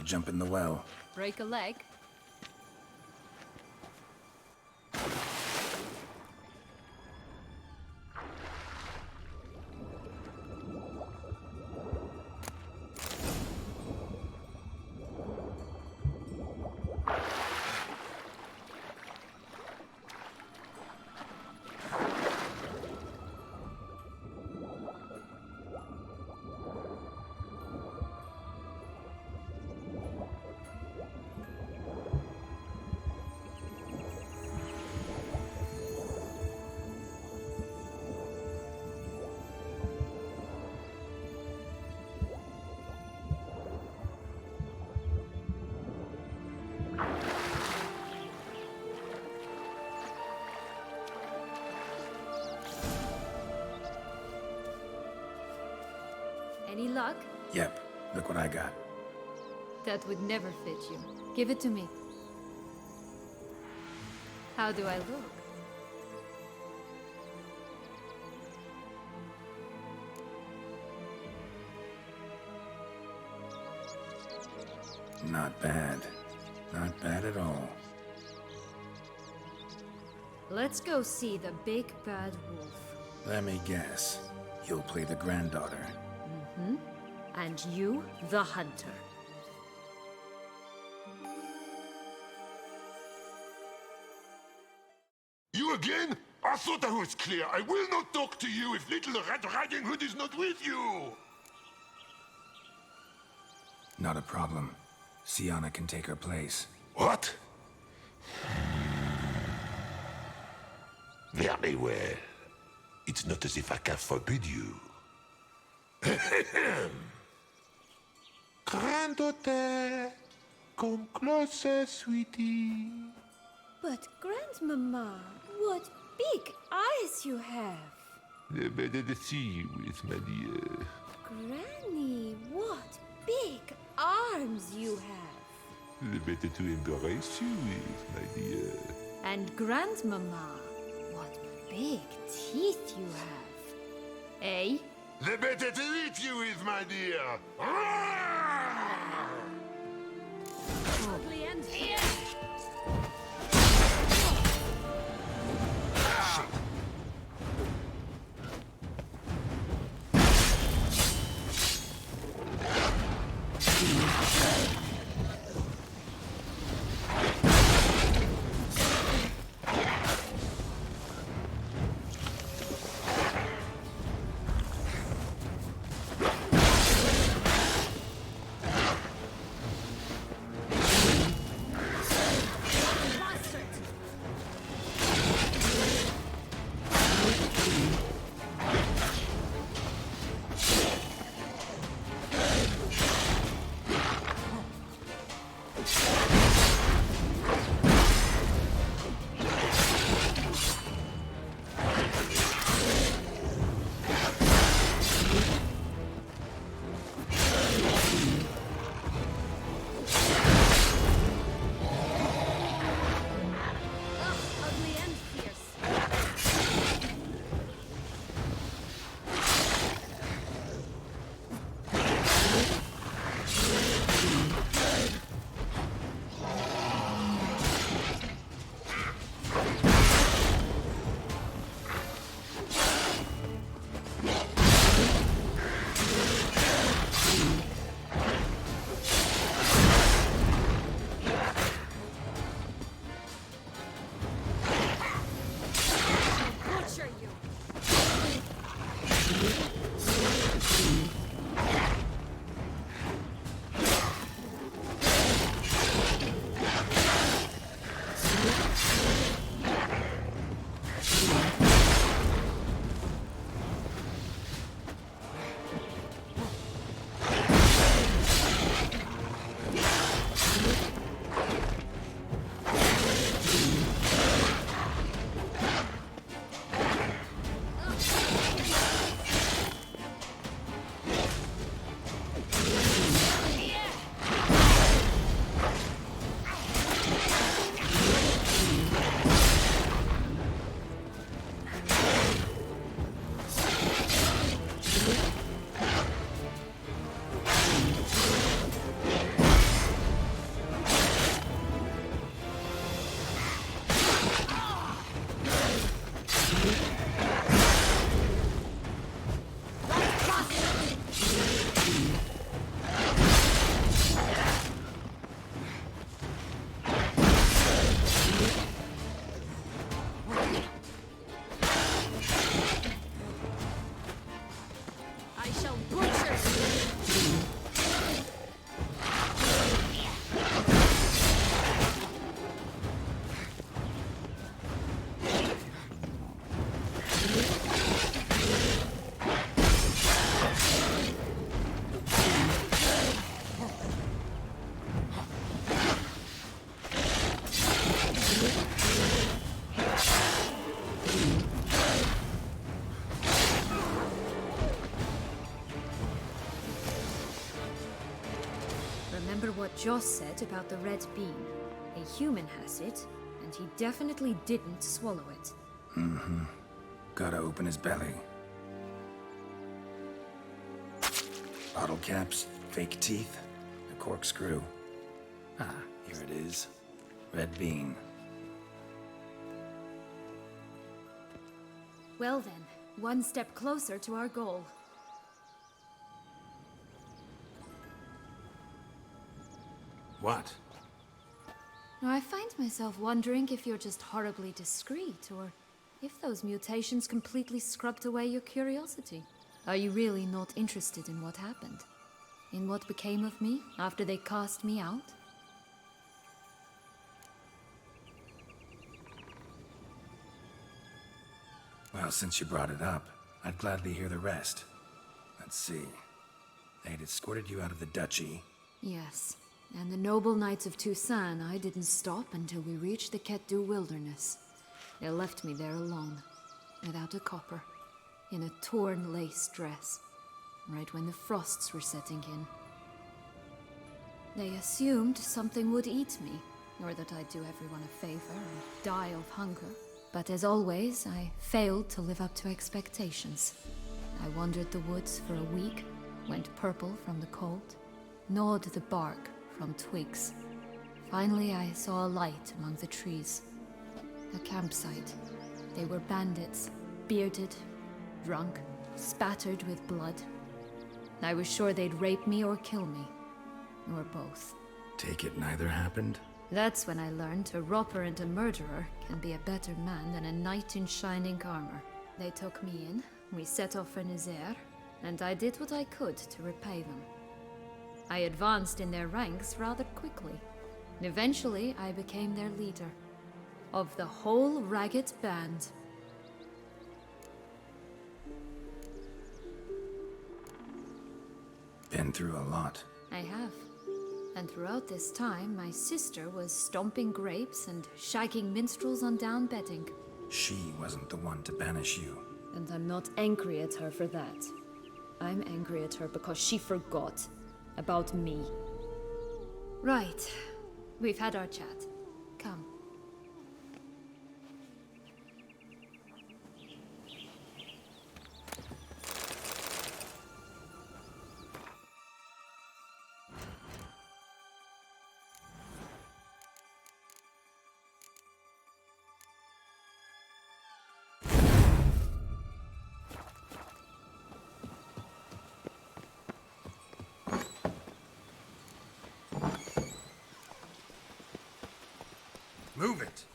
to jump in the well. Break a leg? Any luck? Yep, look what I got. That would never fit you. Give it to me. How do I look? Not bad. Not bad at all. Let's go see the big bad wolf. Let me guess. You'll play the granddaughter. And you, the hunter. You again? I thought I was clear. I will not talk to you if Little Red Riding Hood is not with you! Not a problem. Sienna can take her place. What? Very well. It's not as if I can forbid you. Granddaughter, come closer, sweetie. But Grandmama, what big eyes you have! The better to see you with, my dear. Granny, what big arms you have! The better to embrace you with, my dear. And Grandmama, what big teeth you have. Eh? The better to eat you with, my dear. Ugly end here. vile butchers! Remember what Joss said about the red bean. A human has it, and he definitely didn't swallow it. Gotta open his belly. Bottle caps, fake teeth, a corkscrew. Ah, here it is. Red bean. Well then, one step closer to our goal. What? Now, I find myself wondering if you're just horribly discreet, or if those mutations completely scrubbed away your curiosity. Are you really not interested in what happened? In what became of me after they cast me out? Well, since you brought it up, I'd gladly hear the rest. Let's see. They'd escorted you out of the duchy. Yes. And the noble knights of Toussaint, I didn't stop until we reached the Ketdu wilderness. They left me there alone, without a copper, in a torn lace dress, right when the frosts were setting in. They assumed something would eat me, or that I'd do everyone a favor and die of hunger. But as always, I failed to live up to expectations. I wandered the woods for a week, went purple from the cold, gnawed the bark from twigs. Finally, I saw a light among the trees. A campsite. They were bandits, bearded, drunk, spattered with blood. I was sure they'd rape me or kill me, or both. Take it neither happened? That's when I learned a robber and a murderer can be a better man than a knight in shining armor. They took me in, we set off for Nazaire, and I did what I could to repay them. I advanced in their ranks rather quickly. And eventually, I became their leader. Of the whole ragged band. Been through a lot. I have. And throughout this time, my sister was stomping grapes and shagging minstrels on down bedding. She wasn't the one to banish you. And I'm not angry at her for that. I'm angry at her because she forgot. About me. Right. We've had our chat. Come. Move it!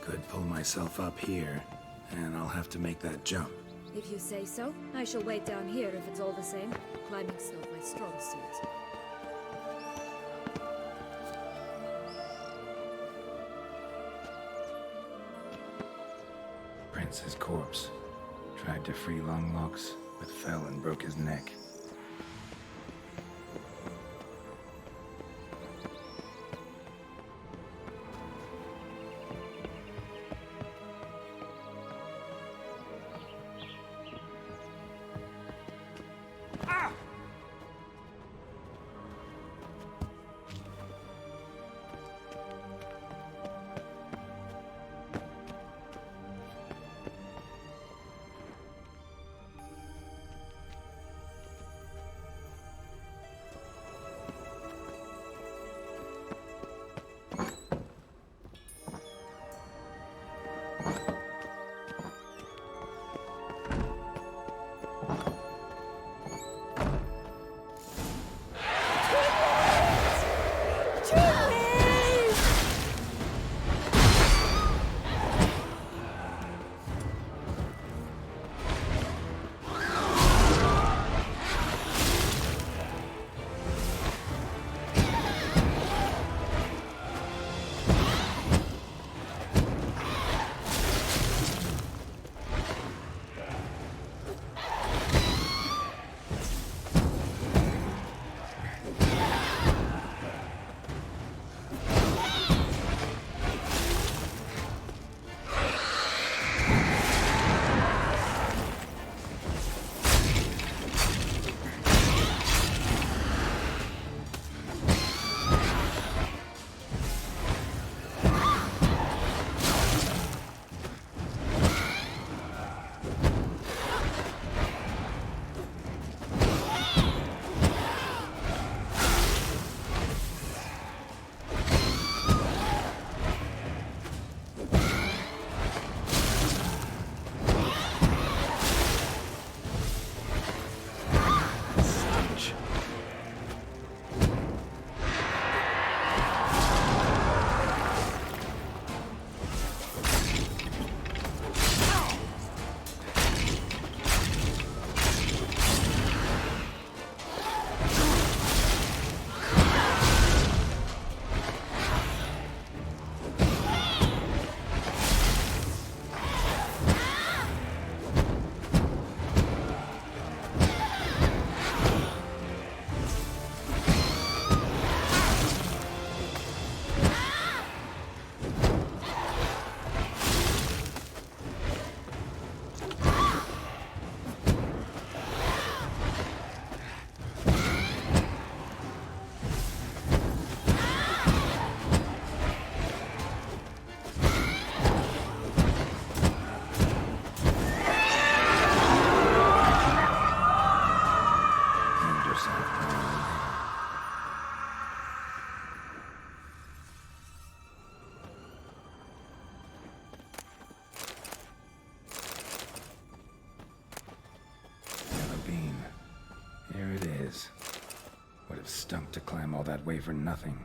Could pull myself up here, and I'll have to make that jump. If you say so, I shall wait down here if it's all the same. Climbing's not my strong suit. Prince's corpse. Tried to free Longlocks, but fell and broke his neck. Stunk to climb all that way for nothing.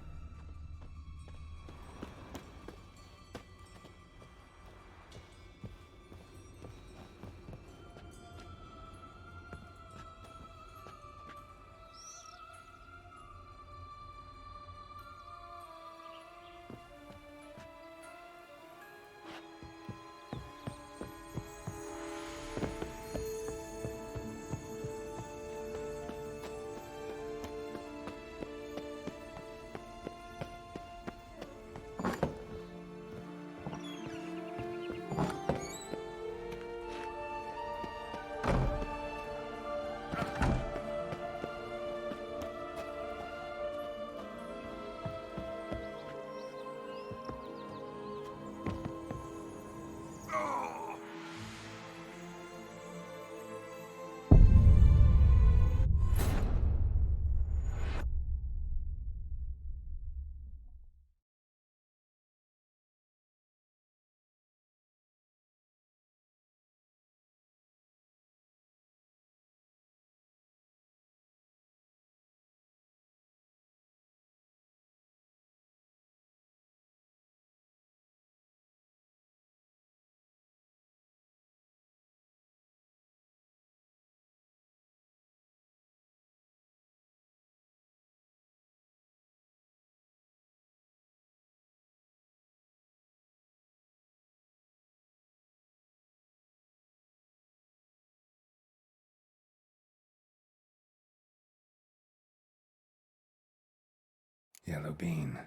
Yellow bean.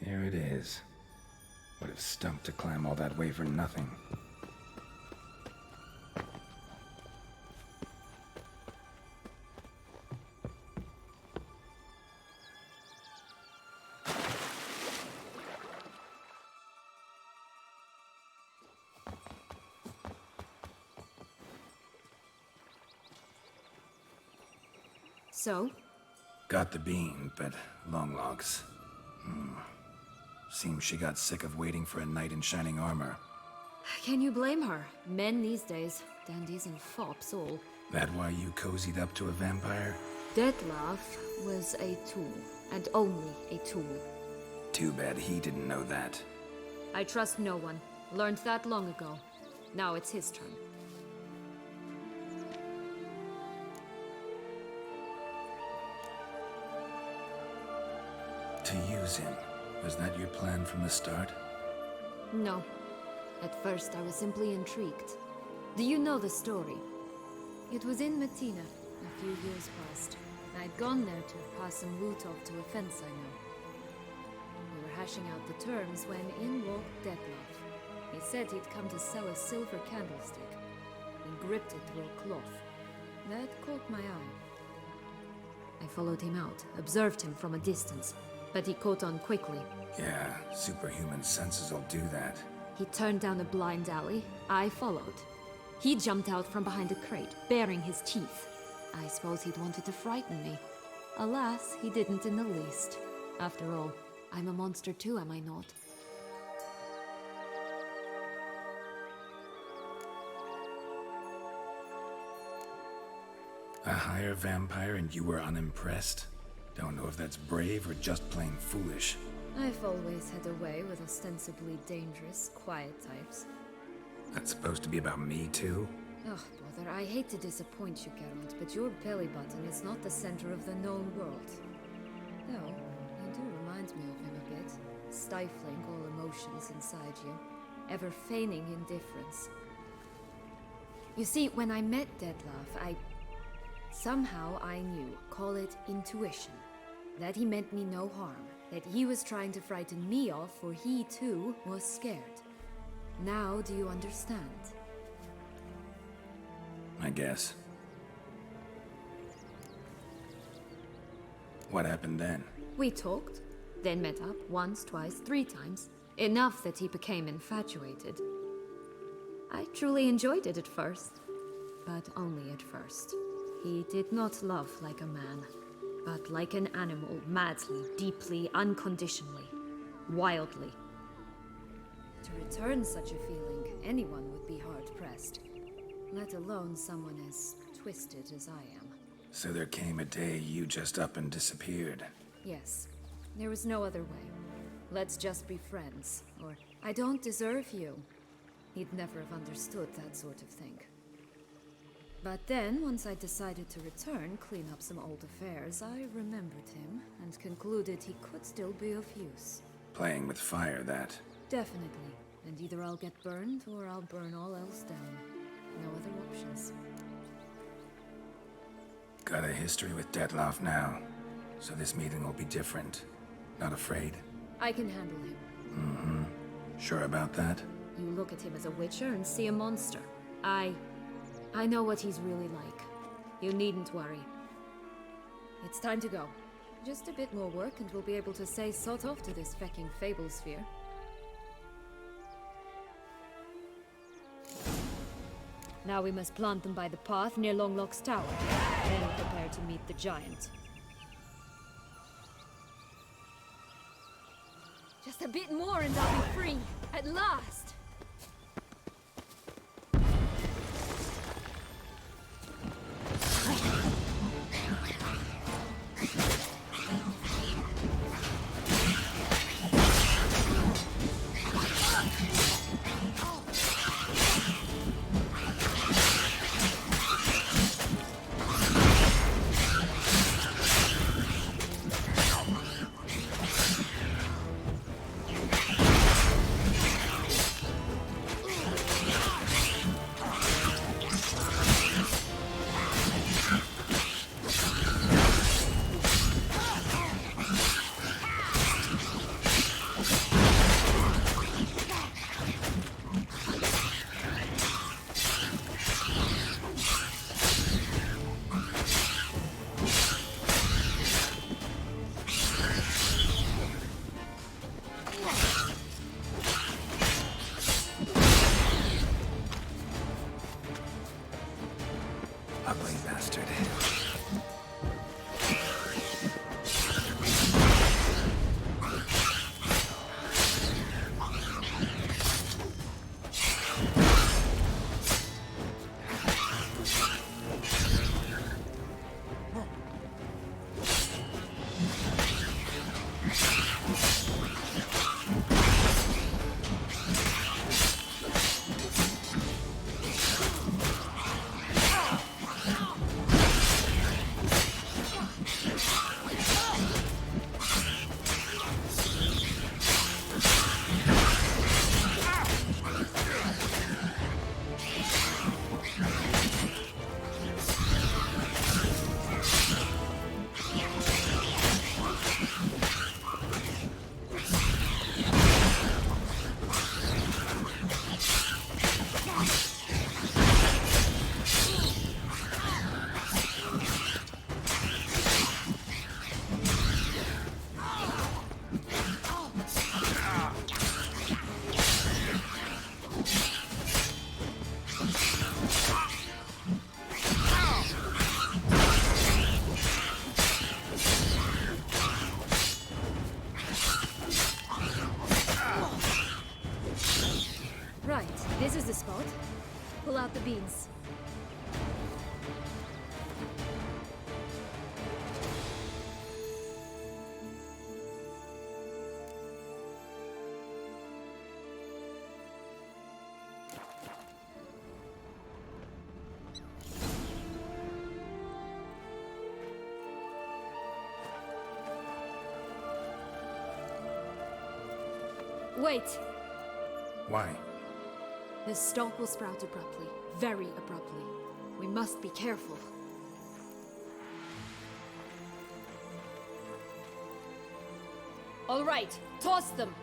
Here it is. Would have stunk to climb all that way for nothing. So? Got the bean, but long logs. Seems she got sick of waiting for a knight in shining armor. Can you blame her? Men these days, dandies and fops all. That why you cozied up to a vampire? Terzieff was a tool, and only a tool. Too bad he didn't know that. I trust no one. Learned that long ago. Now it's his turn. To use him. Was that your plan from the start? No. At first, I was simply intrigued. Do you know the story? It was in Metina, a few years past. I'd gone there to pass some loot off to a fence I know. We were hashing out the terms when in walked Terzieff. He said he'd come to sell a silver candlestick. He gripped it through a cloth. That caught my eye. I followed him out, observed him from a distance, but he caught on quickly. Yeah, superhuman senses will do that. He turned down a blind alley. I followed. He jumped out from behind a crate, baring his teeth. I suppose he'd wanted to frighten me. Alas, he didn't in the least. After all, I'm a monster too, am I not? A higher vampire and you were unimpressed? Don't know if that's brave or just plain foolish. I've always had a way with ostensibly dangerous, quiet types. That's supposed to be about me too? Oh, brother, I hate to disappoint you, Geralt, but your belly button is not the center of the known world. Though, you do remind me of him a bit, stifling all emotions inside you, ever feigning indifference. You see, when I met Terzieff, somehow I knew, call it intuition, that he meant me no harm, that he was trying to frighten me off, for he too was scared. Now do you understand? I guess. What happened then? We talked, then met up once, twice, 3 times. Enough that he became infatuated. I truly enjoyed it at first, but only at first. He did not love like a man, but like an animal, madly, deeply, unconditionally, wildly. To return such a feeling, anyone would be hard-pressed, let alone someone as twisted as I am. So there came a day you just up and disappeared. Yes, there was no other way. Let's just be friends, or I don't deserve you. He'd never have understood that sort of thing. But then, once I decided to return, clean up some old affairs, I remembered him and concluded he could still be of use. Playing with fire, that. Definitely. And either I'll get burned, or I'll burn all else down. No other options. Got a history with Terzieff now, so this meeting will be different. Not afraid? I can handle him. Mm-hmm. Sure about that? You look at him as a witcher and see a monster. I know what he's really like. You needn't worry. It's time to go. Just a bit more work and we'll be able to say sod off to this fecking fable sphere. Now we must plant them by the path near Longlock's tower. Then prepare to meet the giant. Just a bit more and I'll be free. At last! Ugly bastard. out the beans. Wait! Why? This stalk will sprout abruptly. Very abruptly. We must be careful. All right, toss them!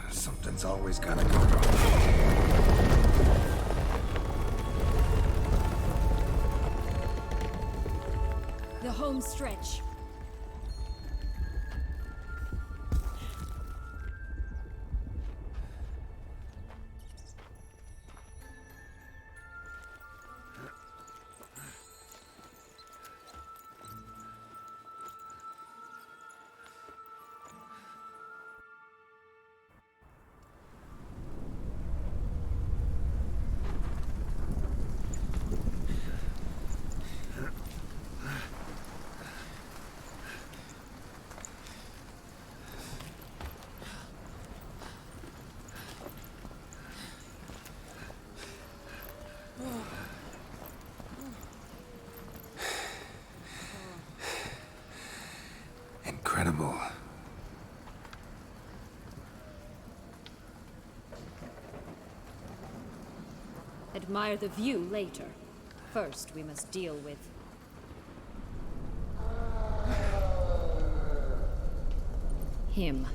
Something's always gotta go wrong. The home stretch. Incredible. Admire the view later. First, we must deal with... him.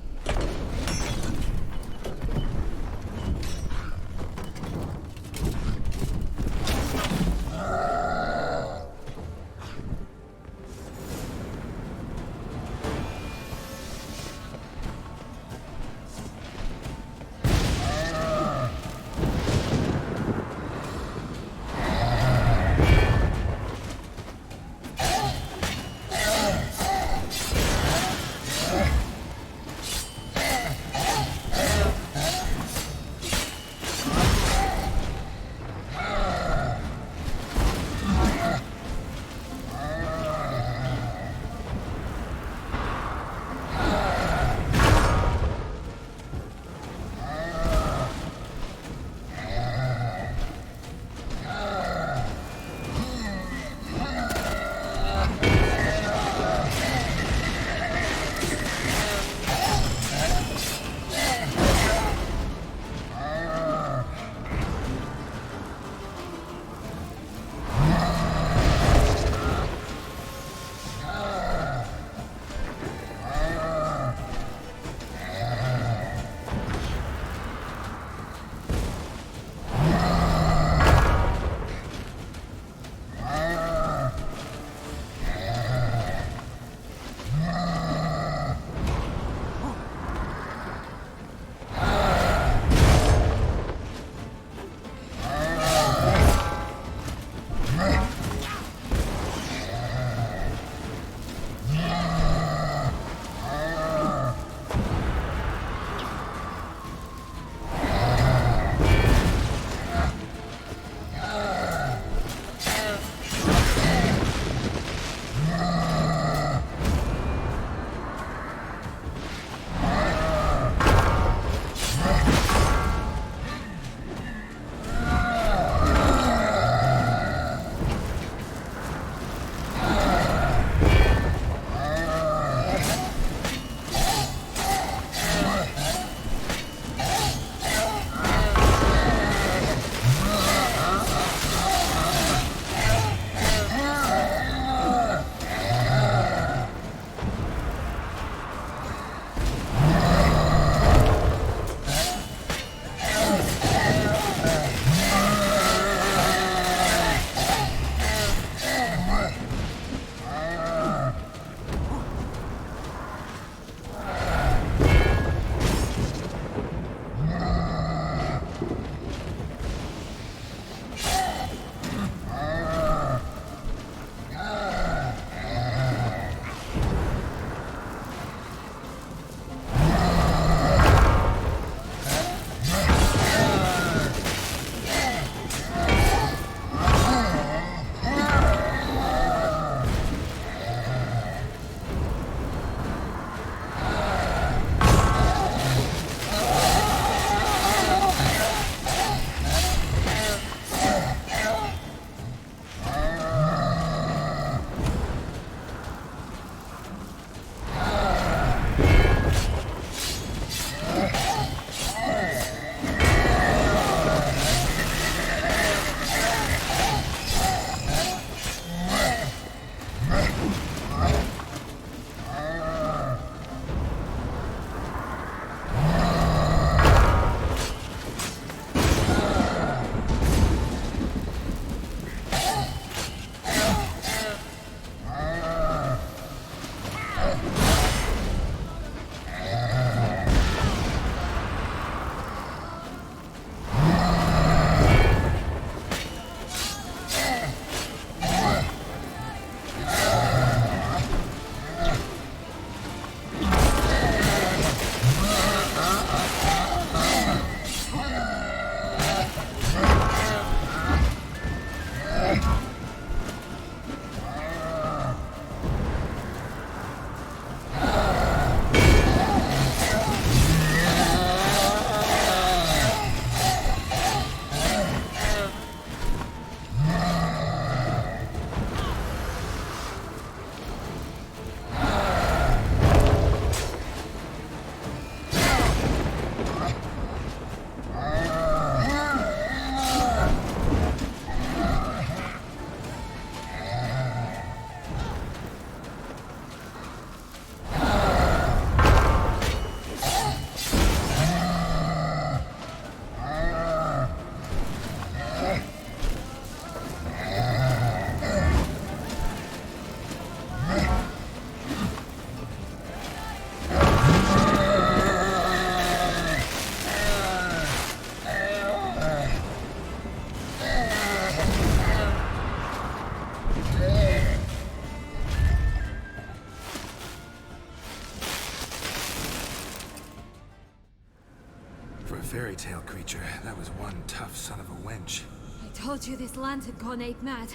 For a fairy tale creature, that was one tough son of a wench. I told you this land had gone ape mad,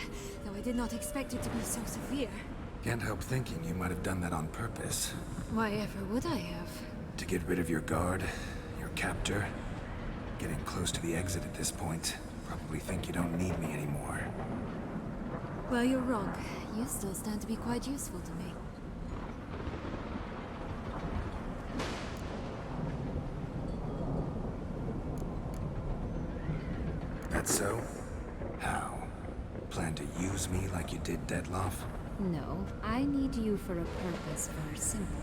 though I did not expect it to be so severe. Can't help thinking you might have done that on purpose. Why ever would I have? To get rid of your guard, your captor. Getting close to the exit at this point. Probably think you don't need me anymore. Well, you're wrong. You still stand to be quite useful to me. That's so? How? Plan to use me like you did Detloff? No, I need you for a purpose very simple.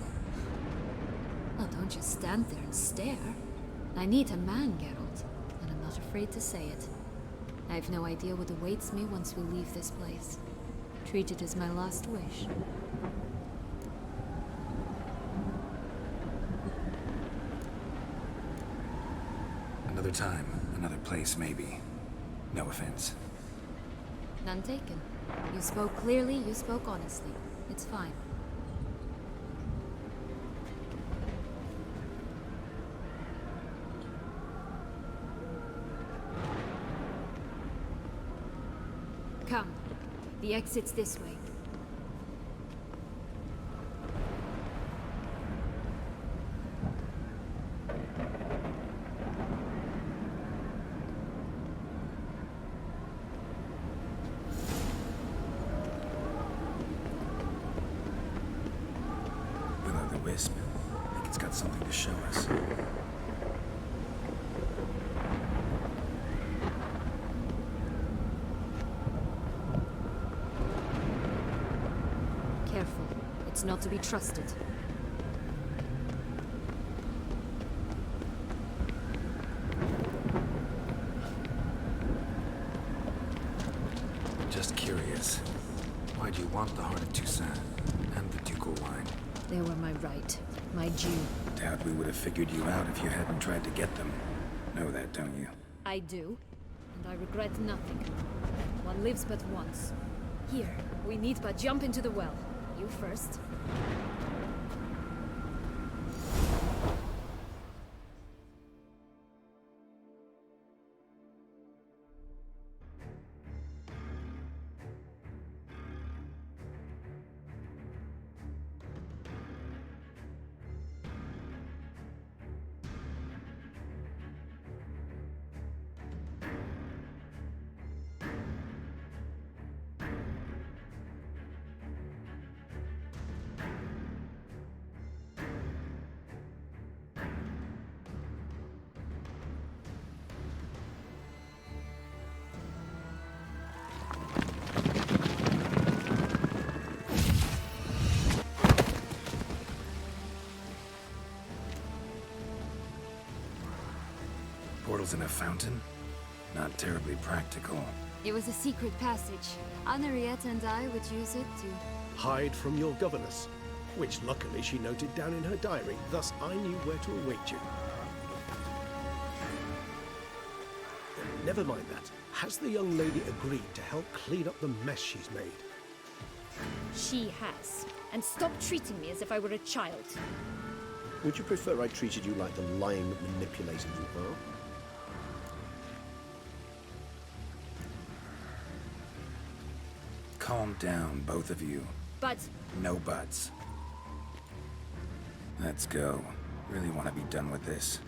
Well, don't just stand there and stare. I need a man, Geralt, and I'm not afraid to say it. I have no idea what awaits me once we leave this place. Treat it as my last wish. Another time, another place, maybe. No offense. None taken. You spoke clearly, you spoke honestly. It's fine. Come. The exit's this way. Wisp. I think it's got something to show us. Careful. It's not to be trusted. Just curious. Why do you want the Heart of Toussaint and the ducal wine? They were my right. My due. Doubt we would have figured you out if you hadn't tried to get them. Know that, don't you? I do. And I regret nothing. One lives but once. Here, we need but jump into the well. You first. Portals in a fountain? Not terribly practical. It was a secret passage. Henriette and I would use it to... Hide from your governess, which luckily she noted down in her diary, thus I knew where to await you. Never mind that. Has the young lady agreed to help clean up the mess she's made? She has. And stop treating me as if I were a child. Would you prefer I treated you like the lying manipulator you are? Calm down, both of you. But No buts. Let's go. Really want to be done with this.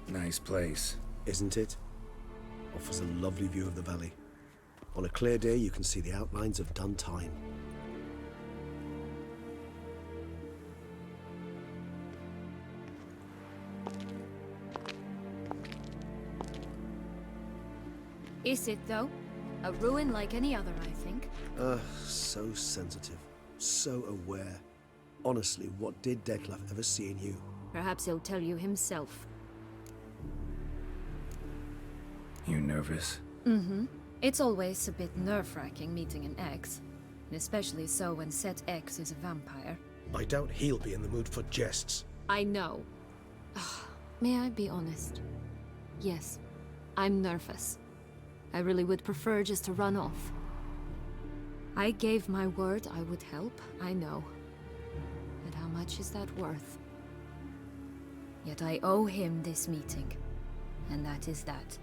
Nice place. Isn't it? Offers a lovely view of the valley. On a clear day, you can see the outlines of done time. Is it, though? A ruin like any other, I think. So sensitive. So aware. Honestly, what did Detlef ever see in you? Perhaps he'll tell you himself. You nervous? It's always a bit nerve-wracking meeting an ex. And especially so when said ex is a vampire. I doubt he'll be in the mood for jests. I know. May I be honest? Yes, I'm nervous. I really would prefer just to run off. I gave my word I would help, I know. But how much is that worth? Yet I owe him this meeting. And that is that.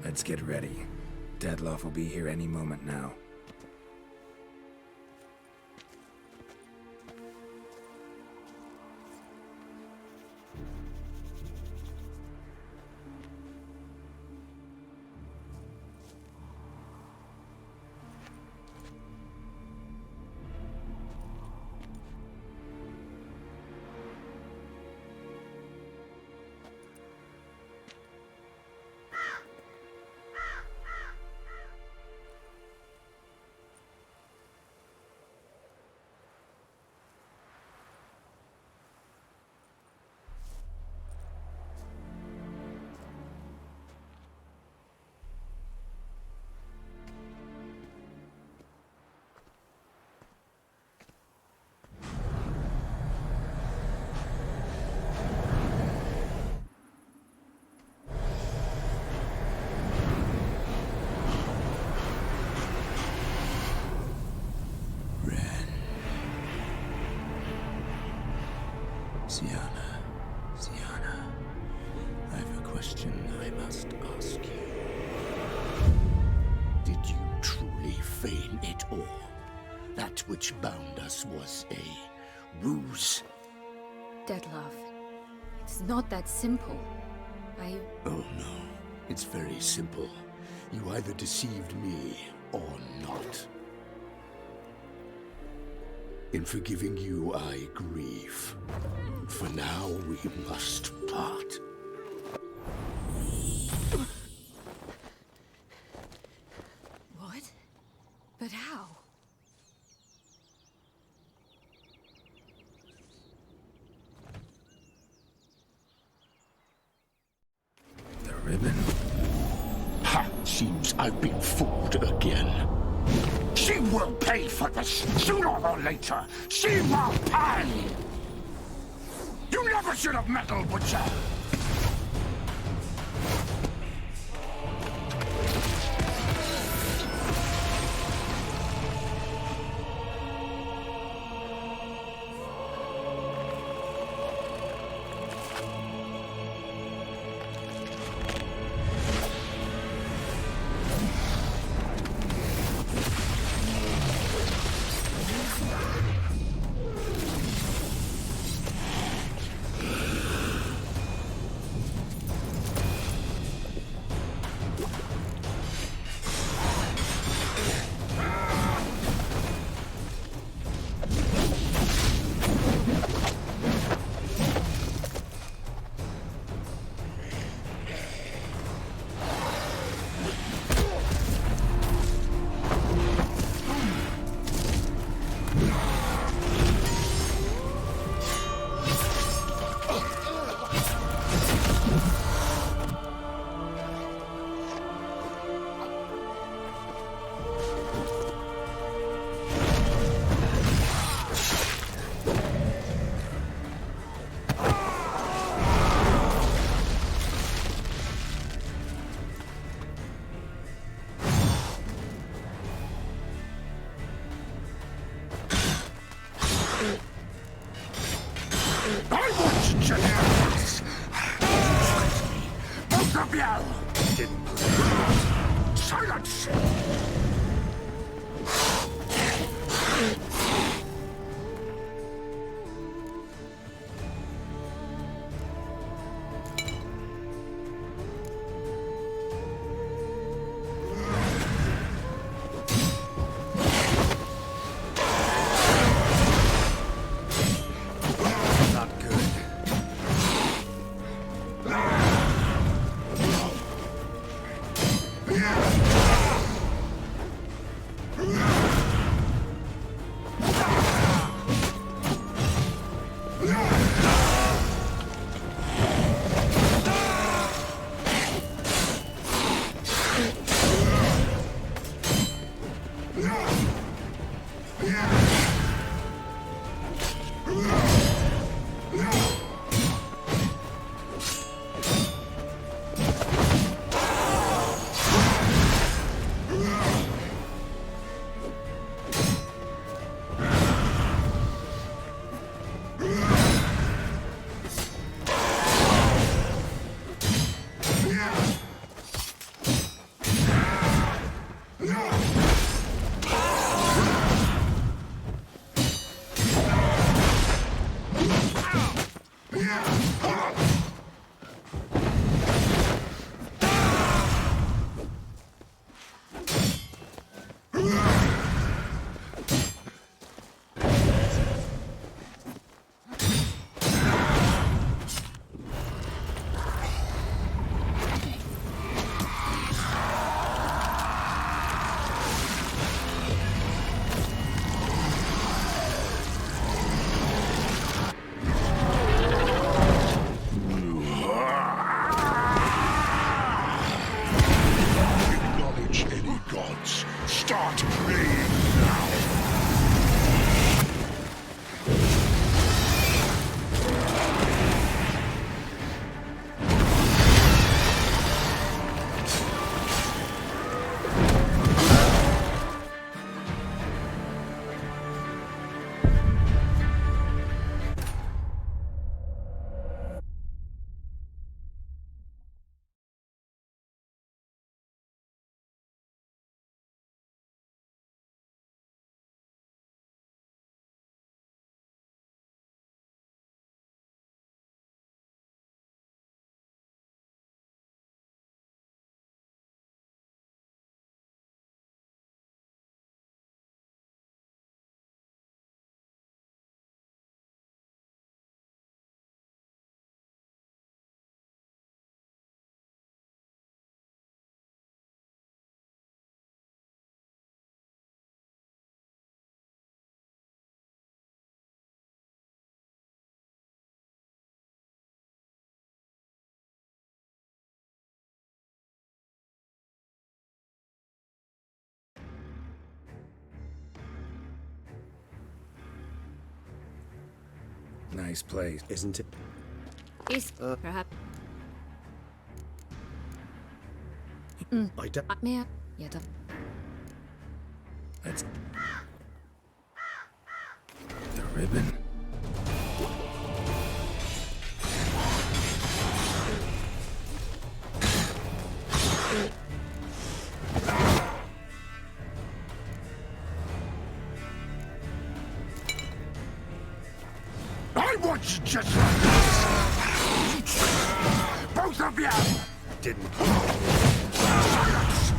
Let's get ready. Detlef will be here any moment now. Sienna, I have a question I must ask you. Did you truly feign it all? That which bound us was a ruse? Detlef, it's not that simple. Oh no, it's very simple. You either deceived me or not. In forgiving you, I grieve. For now, we must part. What? But how? The ribbon? Ha! Seems I've been fooled again. She will pay for this, sooner or later. She will pay! You never should have meddled, Butcher! I want to just this. Both of you! Didn't. Silence! Not good. Acknowledge any gods. Start praying now. Nice place. Isn't it? Is perhaps I don't. Mehr. Ja, da. That's... The ribbon. I want you just like this. Both of you! Didn't. Silence!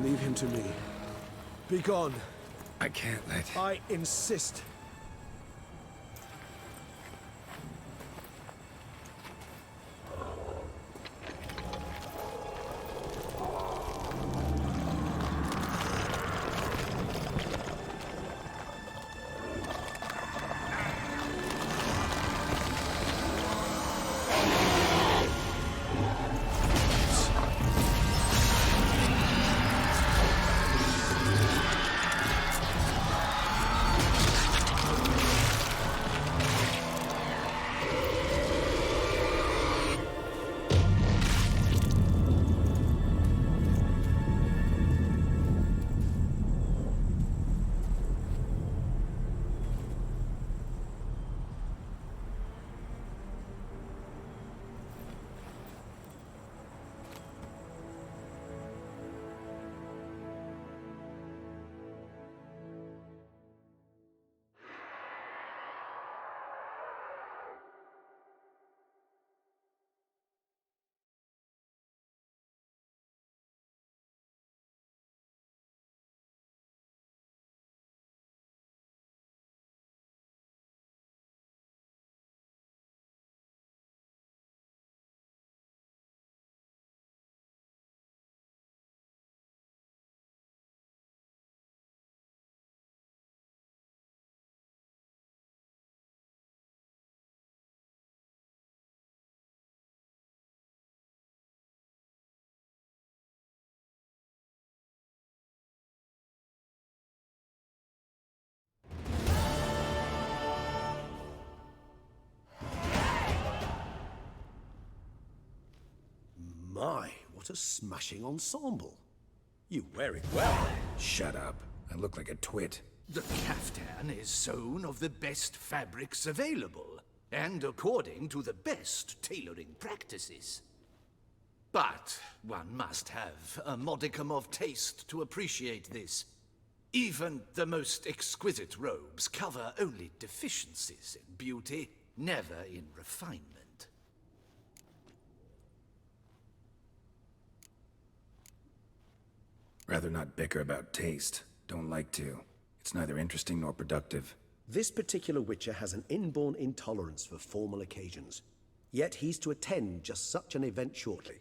Leave him to me. Be gone. I can't let... I insist. My, what a smashing ensemble. You wear it well. Shut up. I look like a twit. The caftan is sewn of the best fabrics available, and according to the best tailoring practices. But one must have a modicum of taste to appreciate this. Even the most exquisite robes cover only deficiencies in beauty, never in refinement. Rather not bicker about taste. Don't like to. It's neither interesting nor productive. This particular Witcher has an inborn intolerance for formal occasions. Yet he's to attend just such an event shortly.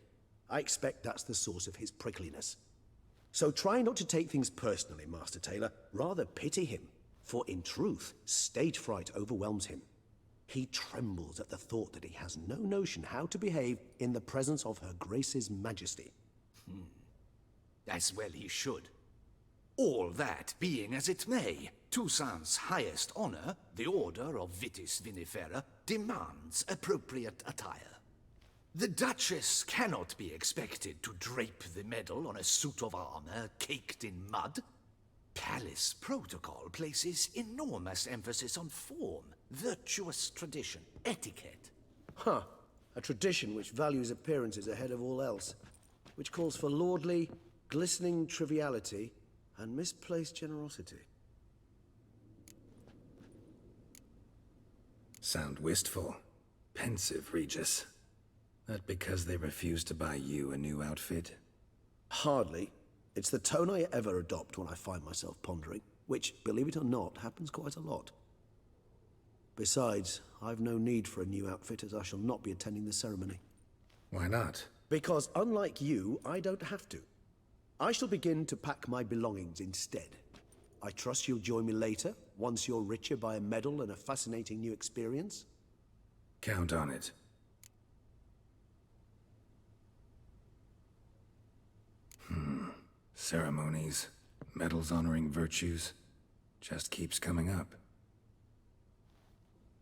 I expect that's the source of his prickliness. So try not to take things personally, Master Taylor. Rather pity him. For in truth, stage fright overwhelms him. He trembles at the thought that he has no notion how to behave in the presence of Her Grace's Majesty. As well he should. All that being as it may, Toussaint's highest honor, the Order of Vitis Vinifera, demands appropriate attire. The Duchess cannot be expected to drape the medal on a suit of armor caked in mud. Palace protocol places enormous emphasis on form, virtuous tradition, etiquette. Huh. A tradition which values appearances ahead of all else. Which calls for lordly, glistening triviality and misplaced generosity. Sound wistful. Pensive, Regis. That because they refuse to buy you a new outfit? Hardly. It's the tone I ever adopt when I find myself pondering, which, believe it or not, happens quite a lot. Besides, I've no need for a new outfit as I shall not be attending the ceremony. Why not? Because unlike you, I don't have to. I shall begin to pack my belongings instead. I trust you'll join me later, once you're richer by a medal and a fascinating new experience? Count on it. Ceremonies, medals honoring virtues, just keeps coming up.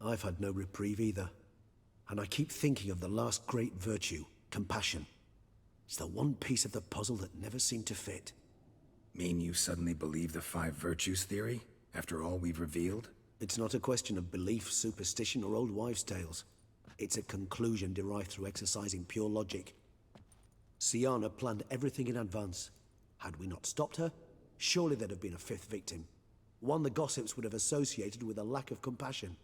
I've had no reprieve either. And I keep thinking of the last great virtue, compassion. It's the one piece of the puzzle that never seemed to fit. Mean you suddenly believe the 5 virtues theory, after all we've revealed? It's not a question of belief, superstition, or old wives' tales. It's a conclusion derived through exercising pure logic. Sienna planned everything in advance. Had we not stopped her, surely there'd have been a fifth victim. One the gossips would have associated with a lack of compassion.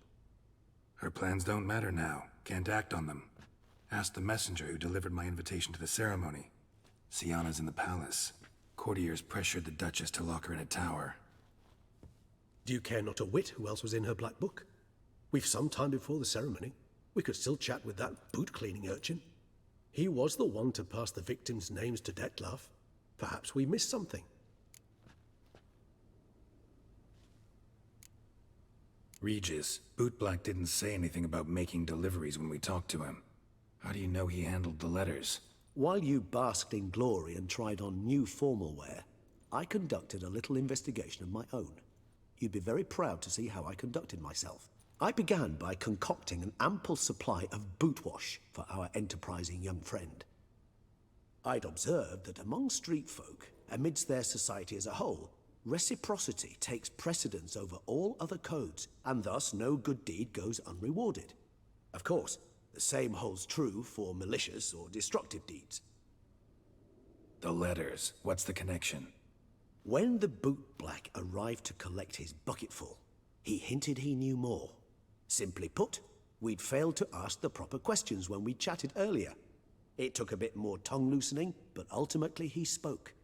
Her plans don't matter now. Can't act on them. Ask the messenger who delivered my invitation to the ceremony. Sienna's in the palace. Courtiers pressured the Duchess to lock her in a tower. Do you care not a whit who else was in her black book? We've some time before the ceremony. We could still chat with that boot-cleaning urchin. He was the one to pass the victims' names to Terzieff. Perhaps we missed something. Regis, Bootblack didn't say anything about making deliveries when we talked to him. How do you know he handled the letters? While you basked in glory and tried on new formal wear, I conducted a little investigation of my own. You'd be very proud to see how I conducted myself. I began by concocting an ample supply of boot wash for our enterprising young friend. I'd observed that among street folk, amidst their society as a whole, reciprocity takes precedence over all other codes, and thus no good deed goes unrewarded. Of course, the same holds true for malicious or destructive deeds. The letters. What's the connection? When the bootblack arrived to collect his bucketful, he hinted he knew more. Simply put, we'd failed to ask the proper questions when we chatted earlier. It took a bit more tongue-loosening, but ultimately he spoke.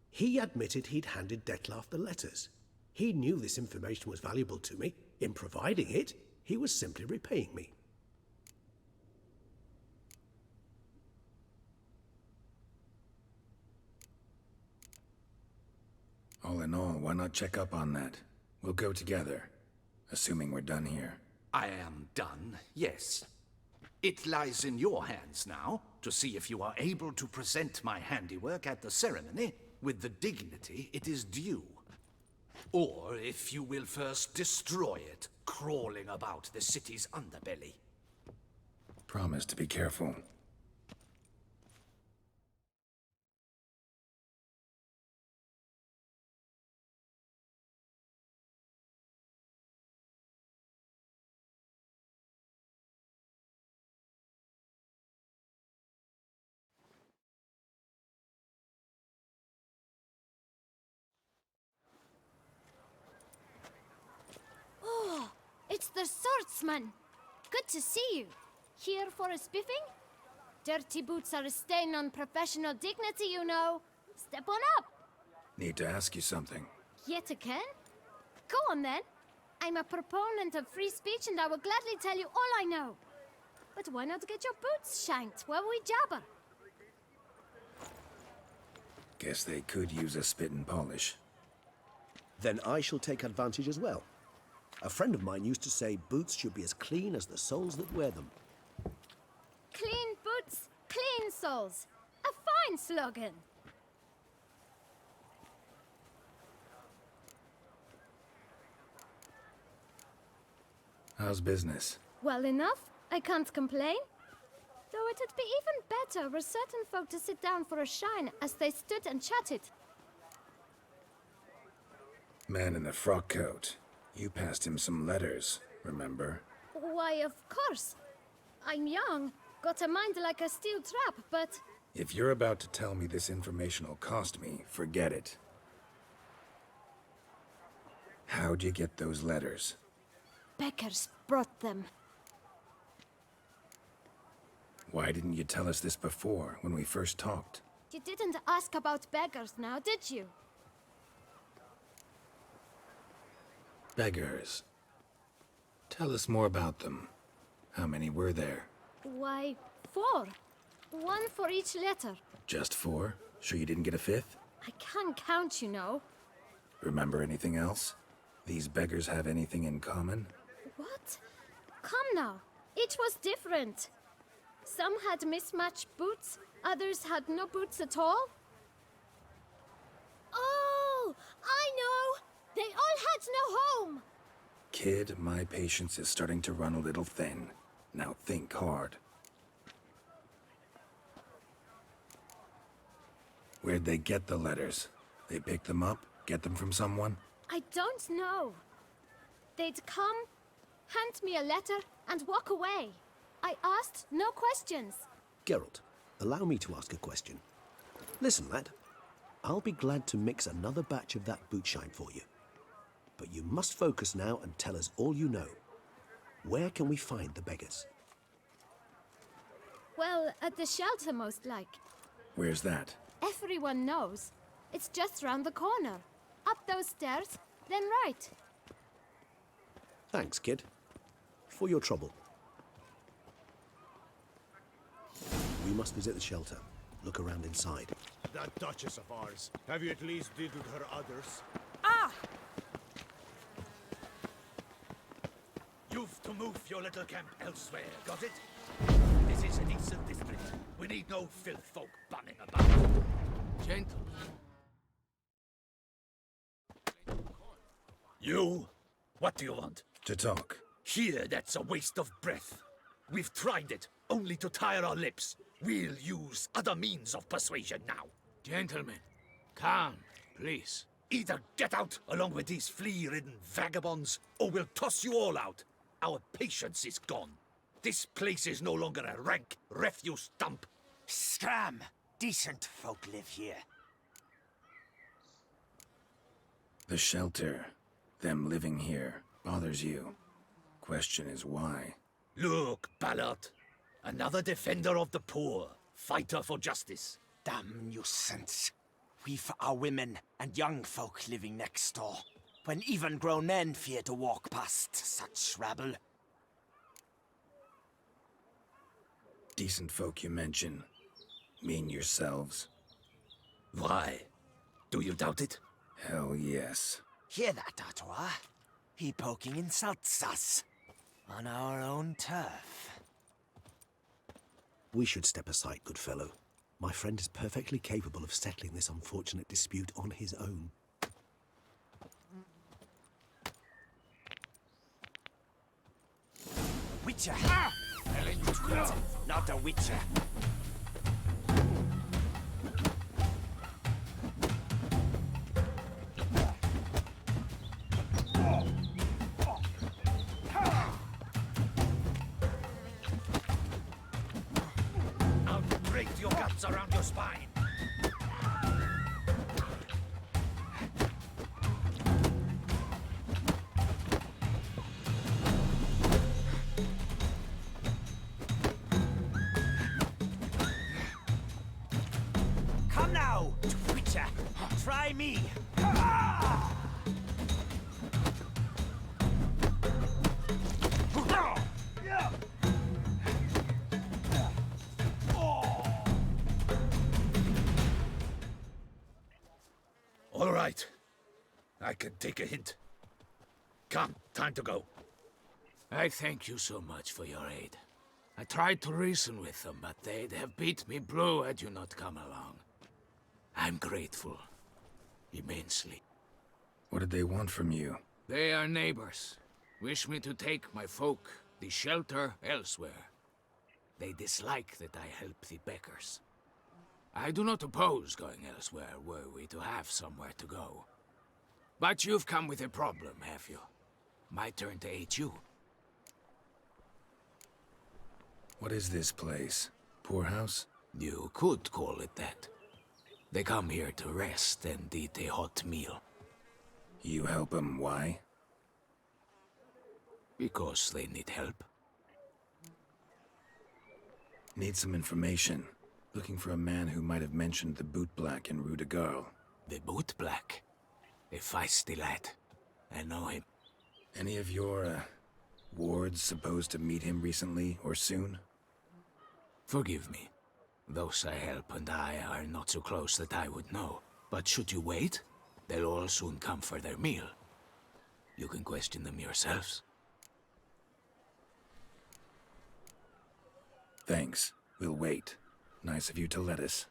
He admitted he'd handed Terzieff the letters. He knew this information was valuable to me. In providing it, he was simply repaying me. All in all, why not check up on that? We'll go together, assuming we're done here. I am done, yes. It lies in your hands now to see if you are able to present my handiwork at the ceremony with the dignity it is due. Or if you will first destroy it, crawling about the city's underbelly. Promise to be careful. It's the swordsman! Good to see you. Here for a spiffing? Dirty boots are a stain on professional dignity, you know. Step on up. Need to ask you something. Yet again? Go on then. I'm a proponent of free speech and I will gladly tell you all I know. But why not get your boots shanked while we jabber? Guess they could use a spit and polish. Then I shall take advantage as well. A friend of mine used to say boots should be as clean as the soles that wear them. Clean boots, clean soles. A fine slogan. How's business? Well enough. I can't complain. Though it'd be even better were certain folk to sit down for a shine as they stood and chatted. Man in the frock coat. You passed him some letters, remember? Why, of course. I'm young, got a mind like a steel trap, but... If you're about to tell me this information will cost me, forget it. How'd you get those letters? Beggars brought them. Why didn't you tell us this before, when we first talked? You didn't ask about beggars now, did you? Beggars. Tell us more about them. How many were there? Why, 4. 1 for each letter. Just 4? Sure you didn't get a 5th? I can't count, you know. Remember anything else? These beggars have anything in common? What? Come now. Each was different. Some had mismatched boots, others had no boots at all. Oh, I know! They all had no home! Kid, my patience is starting to run a little thin. Now think hard. Where'd they get the letters? They pick them up? Get them from someone? I don't know. They'd come, hand me a letter, and walk away. I asked no questions. Geralt, allow me to ask a question. Listen, lad. I'll be glad to mix another batch of that bootshine for you. But you must focus now and tell us all you know. Where can we find the beggars? Well, at the shelter, most like. Where's that? Everyone knows. It's just round the corner. Up those stairs, then right. Thanks, kid. For your trouble. We must visit the shelter. Look around inside. That Duchess of ours. Have you at least diddled her udders? Ah! You've to move your little camp elsewhere, got it? This is a decent district. We need no filth folk bunning about. Gentle. You? What do you want? To talk. Here, that's a waste of breath. We've tried it, only to tire our lips. We'll use other means of persuasion now. Gentlemen, calm, please. Either get out along with these flea-ridden vagabonds, or we'll toss you all out. Our patience is gone. This place is no longer a rank refuse dump. Scram! Decent folk live here. The shelter, them living here, bothers you. Question is why? Look, Ballard. Another defender of the poor. Fighter for justice. Damn nuisance. We've our women and young folk living next door, when even grown men fear to walk past such rabble. Decent folk you mention. Mean yourselves? Why? Do you doubt it? Hell yes. Hear that, Artois? He poking insults us. On our own turf. We should step aside, good fellow. My friend is perfectly capable of settling this unfortunate dispute on his own. Witcher! Not a witcher. I'll break your guts around your spine. Come now, Witcher. Try me. All right. I can take a hint. Come, time to go. I thank you so much for your aid. I tried to reason with them, but they'd have beat me blue had you not come along. I'm grateful. Immensely. What did they want from you? They are neighbors. Wish me to take my folk, the shelter, elsewhere. They dislike that I help the beggars. I do not oppose going elsewhere, were we to have somewhere to go. But you've come with a problem, have you? My turn to aid you. What is this place? Poorhouse? You could call it that. They come here to rest and eat a hot meal. You help them, why? Because they need help. Need some information. Looking for a man who might have mentioned the boot black in Rue de Garl. The boot black. A feisty lad. I know him. Any of your, wards supposed to meet him recently or soon? Forgive me. Those I help and I are not so close that I would know. But should you wait, they'll all soon come for their meal. You can question them yourselves. Thanks. We'll wait. Nice of you to let us.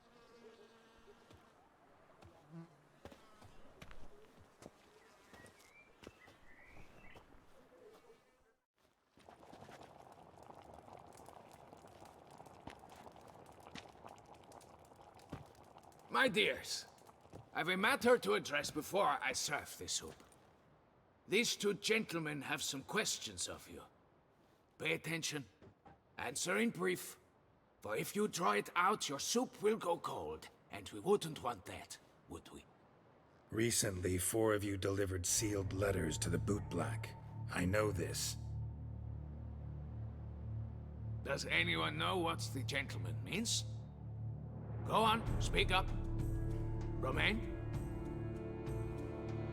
My dears, I've a matter to address before I serve this soup. These two gentlemen have some questions of you. Pay attention. Answer in brief. For if you draw it out, your soup will go cold. And we wouldn't want that, would we? Recently, 4 of you delivered sealed letters to the bootblack. I know this. Does anyone know what the gentleman means? Go on, speak up. Romain?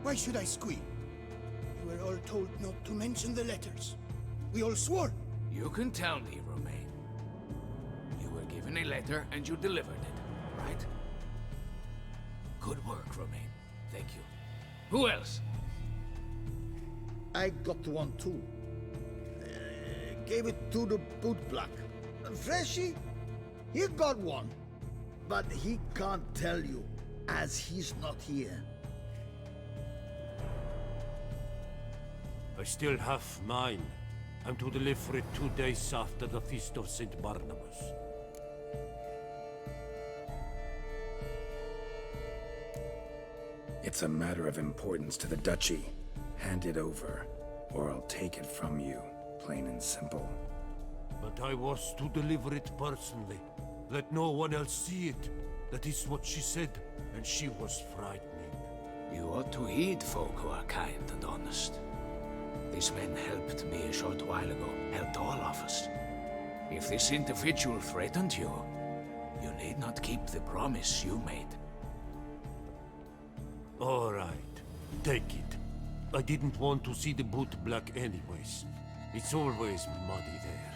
Why should I squeal? We were all told not to mention the letters. We all swore. You can tell me, Romain. You were given a letter and you delivered it, right? Good work, Romain. Thank you. Who else? I got one too. Gave it to the bootblack. Freshie, he got one. But he can't tell you, as he's not here. I still have mine. I'm to deliver it 2 days after the Feast of St. Barnabas. It's a matter of importance to the Duchy. Hand it over, or I'll take it from you, plain and simple. But I was to deliver it personally. Let no one else see it. That is what she said, and she was frightening. You ought to heed folk who are kind and honest. These men helped me a short while ago, helped all of us. If this individual threatened you, you need not keep the promise you made. All right, take it. I didn't want to see the bootblack anyways. It's always muddy there.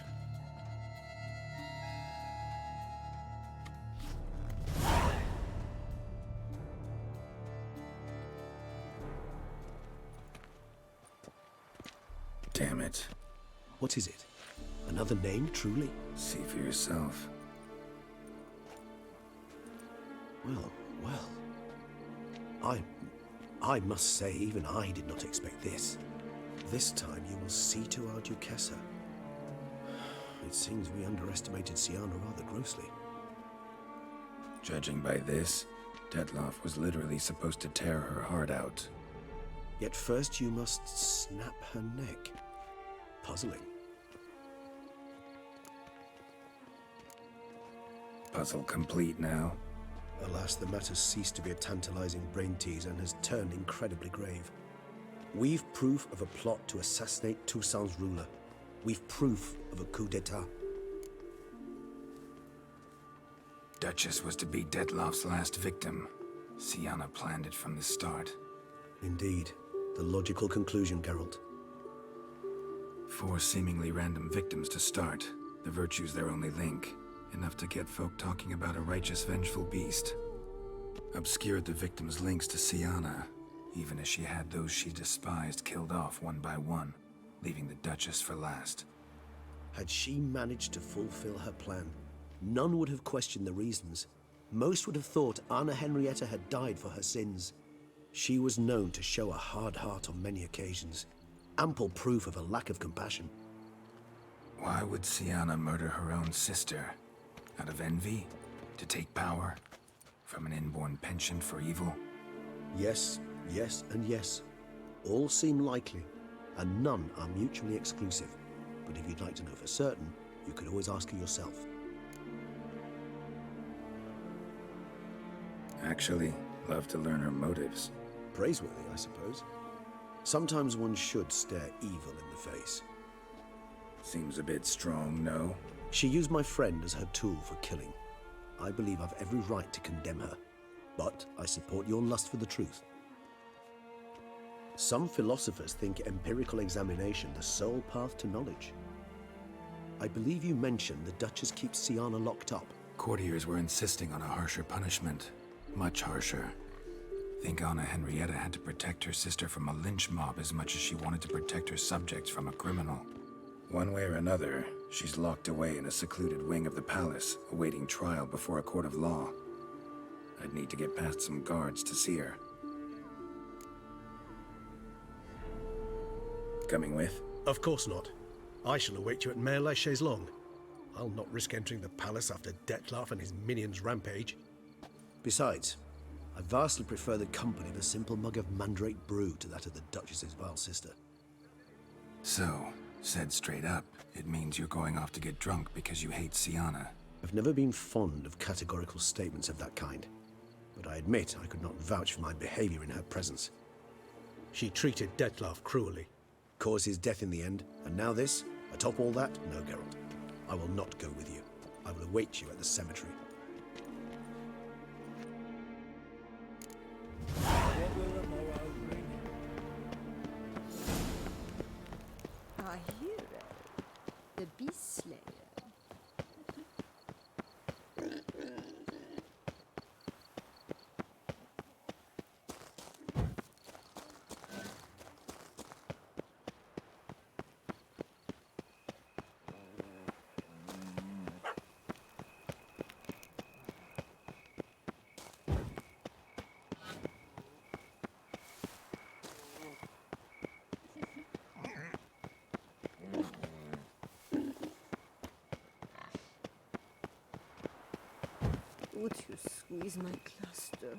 Damn it. What is it? Another name, truly? See for yourself. Well. I must say, even I did not expect this. This time you will see to our Duchessa. It seems we underestimated Siana rather grossly. Judging by this, Terzieff was literally supposed to tear her heart out. Yet first you must snap her neck. Puzzling. Puzzle complete now. Alas, the matter's ceased to be a tantalizing brain tease and has turned incredibly grave. We've proof of a plot to assassinate Toussaint's ruler. We've proof of a coup d'etat. Duchess was to be Detloff's last victim. Siana planned it from the start. Indeed. The logical conclusion, Geralt. 4 seemingly random victims to start. The virtue's their only link. Enough to get folk talking about a righteous, vengeful beast. Obscured the victims' links to Siana, even as she had those she despised killed off one by one, leaving the Duchess for last. Had she managed to fulfill her plan, none would have questioned the reasons. Most would have thought Anna Henrietta had died for her sins. She was known to show a hard heart on many occasions. Ample proof of a lack of compassion. Why would Siana murder her own sister? Out of envy? To take power? From an inborn penchant for evil? Yes, yes, and yes. All seem likely, and none are mutually exclusive. But if you'd like to know for certain, you could always ask her yourself. Actually, love to learn her motives. Praiseworthy, I suppose. Sometimes one should stare evil in the face. Seems a bit strong, no? She used my friend as her tool for killing. I believe I've every right to condemn her, but I support your lust for the truth. Some philosophers think empirical examination the sole path to knowledge. I believe you mentioned the Duchess keeps Siana locked up. Courtiers were insisting on a harsher punishment. Much harsher. Think Anna Henrietta had to protect her sister from a lynch mob as much as she wanted to protect her subjects from a criminal. One way or another, she's locked away in a secluded wing of the palace, awaiting trial before a court of law. I'd need to get past some guards to see her. Coming with? Of course not. I shall await you at Mare la Chaise-Longue. I'll not risk entering the palace after Detloff and his minions rampage. Besides, I vastly prefer the company of a simple mug of mandrake brew to that of the Duchess's vile sister. So, said straight up, It means you're going off to get drunk because you hate Sienna. I've never been fond of categorical statements of that kind, but I admit I could not vouch for my behavior in her presence. She treated Dettlaff cruelly. Caused his death in the end, and now this? Atop all that? No, Geralt. I will not go with you. I will await you at the cemetery. Our hero, the Beast Slayer. Would you squeeze my cluster?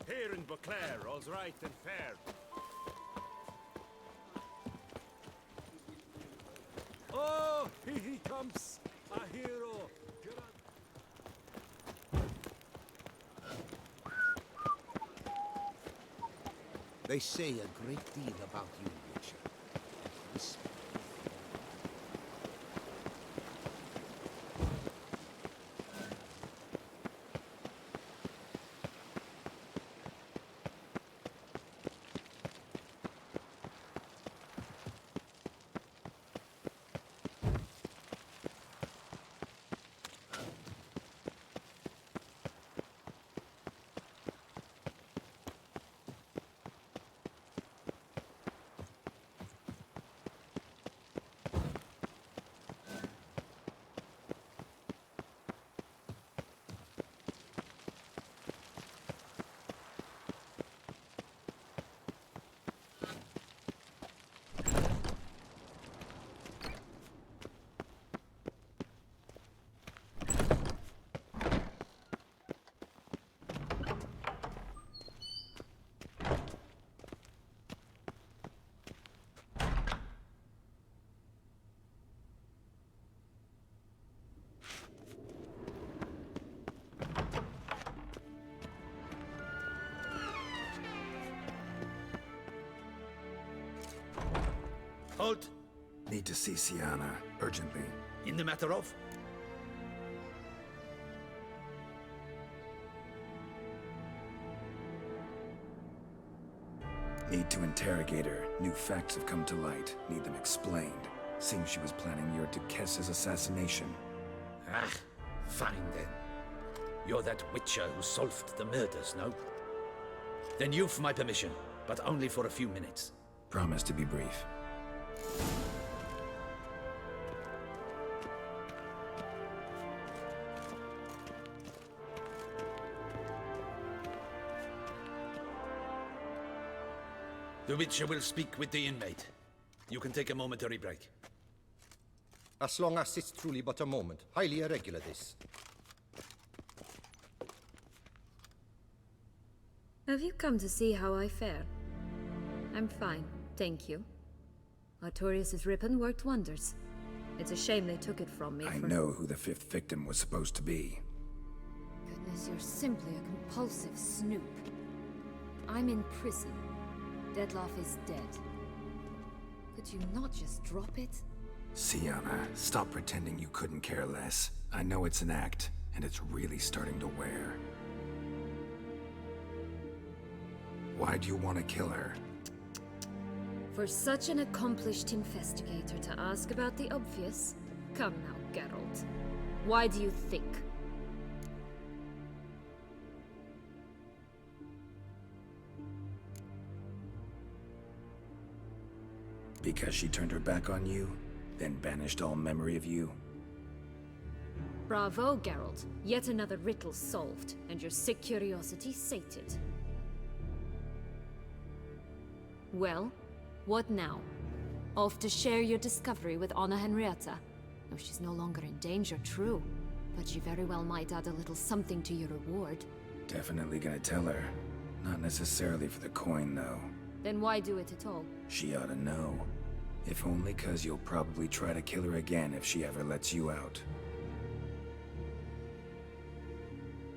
Here in Beauclair, all's right and fair. Oh, he comes, a hero. They say a great deal about you, Witcher. Respect. Halt! Need to see Sienna, urgently. In the matter of? Need to interrogate her. New facts have come to light. Need them explained. Seems she was planning your Tekessa's assassination. Ah, fine then. You're that Witcher who solved the murders, no? Then you've my permission, but only for a few minutes. Promise to be brief. The Witcher will speak with the inmate. You can take a momentary break. As long as it's truly but a moment. Highly irregular, this. Have you come to see how I fare? I'm fine, thank you. Artorius' ribbon worked wonders. It's a shame they took it from me. I know who the fifth victim was supposed to be. Goodness, you're simply a compulsive snoop. I'm in prison. Dettlaff is dead. Could you not just drop it? Sienna, stop pretending you couldn't care less. I know it's an act, and it's really starting to wear. Why do you want to kill her? For such an accomplished investigator to ask about the obvious? Come now, Geralt. Why do you think? Because she turned her back on you, then banished all memory of you? Bravo, Geralt. Yet another riddle solved, and your sick curiosity sated. Well, What now? Off to share your discovery with Anna Henrietta? No, she's no longer in danger, true. But she very well might add a little something to your reward. Definitely gonna tell her. Not necessarily for the coin, though. Then why do it at all? She ought to know. If only 'cause you'll probably try to kill her again if she ever lets you out.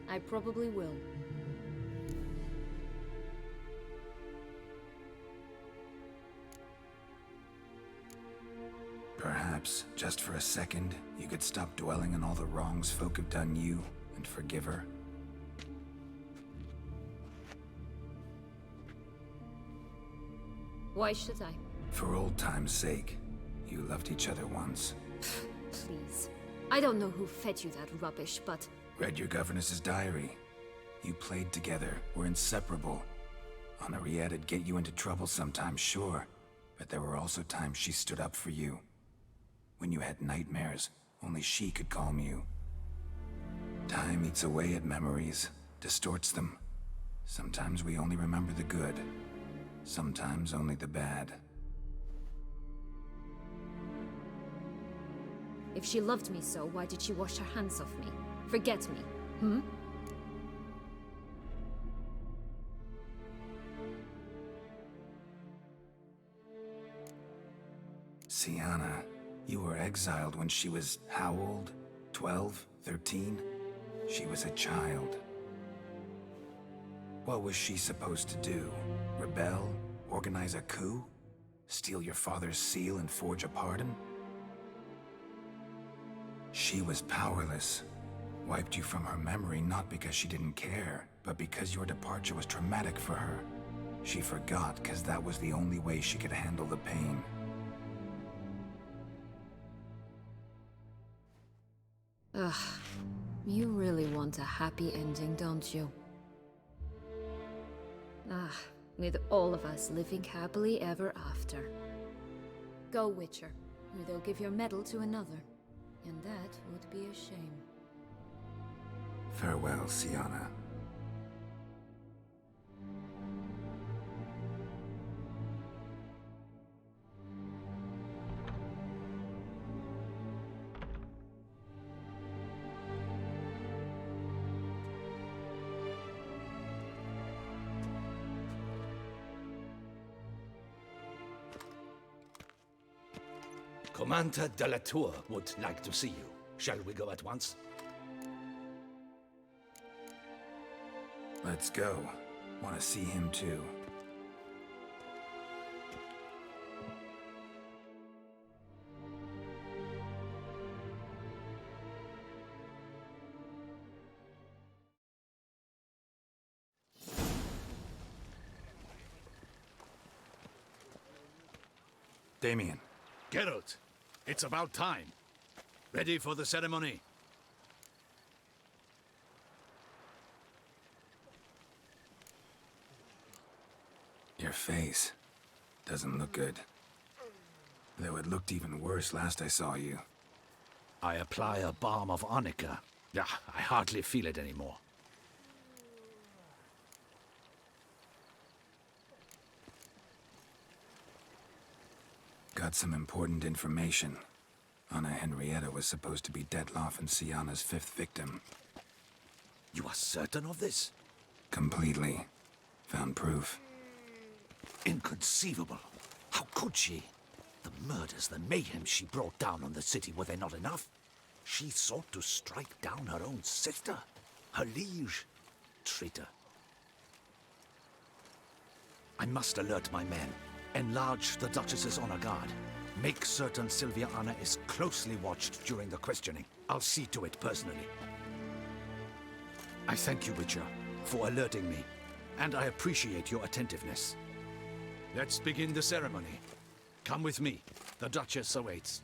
I probably will. Perhaps, just for a second, you could stop dwelling on all the wrongs folk have done you, and forgive her. Why should I? For old time's sake. You loved each other once. Please. I don't know who fed you that rubbish, but... Read your governess's diary. You played together, were inseparable. Henriette'd get you into trouble sometimes, sure. But there were also times she stood up for you. When you had nightmares, only she could calm you. Time eats away at memories, distorts them. Sometimes we only remember the good. Sometimes only the bad. If she loved me so, why did she wash her hands off me? Forget me, hmm? Sienna, you were exiled when she was how old? 12? 13? She was a child. What was she supposed to do? Rebel? Organize a coup? Steal your father's seal and forge a pardon? She was powerless. Wiped you from her memory not because she didn't care, but because your departure was traumatic for her. She forgot because that was the only way she could handle the pain. Ugh. You really want a happy ending, don't you? Ah, with all of us living happily ever after. Go, Witcher, or they'll give your medal to another. And that would be a shame. Farewell, Sienna. Commander de la Tour would like to see you. Shall we go at once? Let's go. Want to see him too. Damien. Geralt, it's about time. Ready for the ceremony? Your face doesn't look good. Though it looked even worse last I saw you. I apply a balm of arnica. I hardly feel it anymore. Got some important information. Anna Henrietta was supposed to be Detloff and Sienna's 5th victim. You are certain of this? Completely. Found proof. Inconceivable. How could she? The murders, the mayhem she brought down on the city, were they not enough? She sought to strike down her own sister, her liege. Traitor. I must alert my men. Enlarge the Duchess's honor guard. Make certain Sylvia Anna is closely watched during the questioning. I'll see to it personally. I thank you, Witcher, for alerting me, and I appreciate your attentiveness. Let's begin the ceremony. Come with me. The Duchess awaits.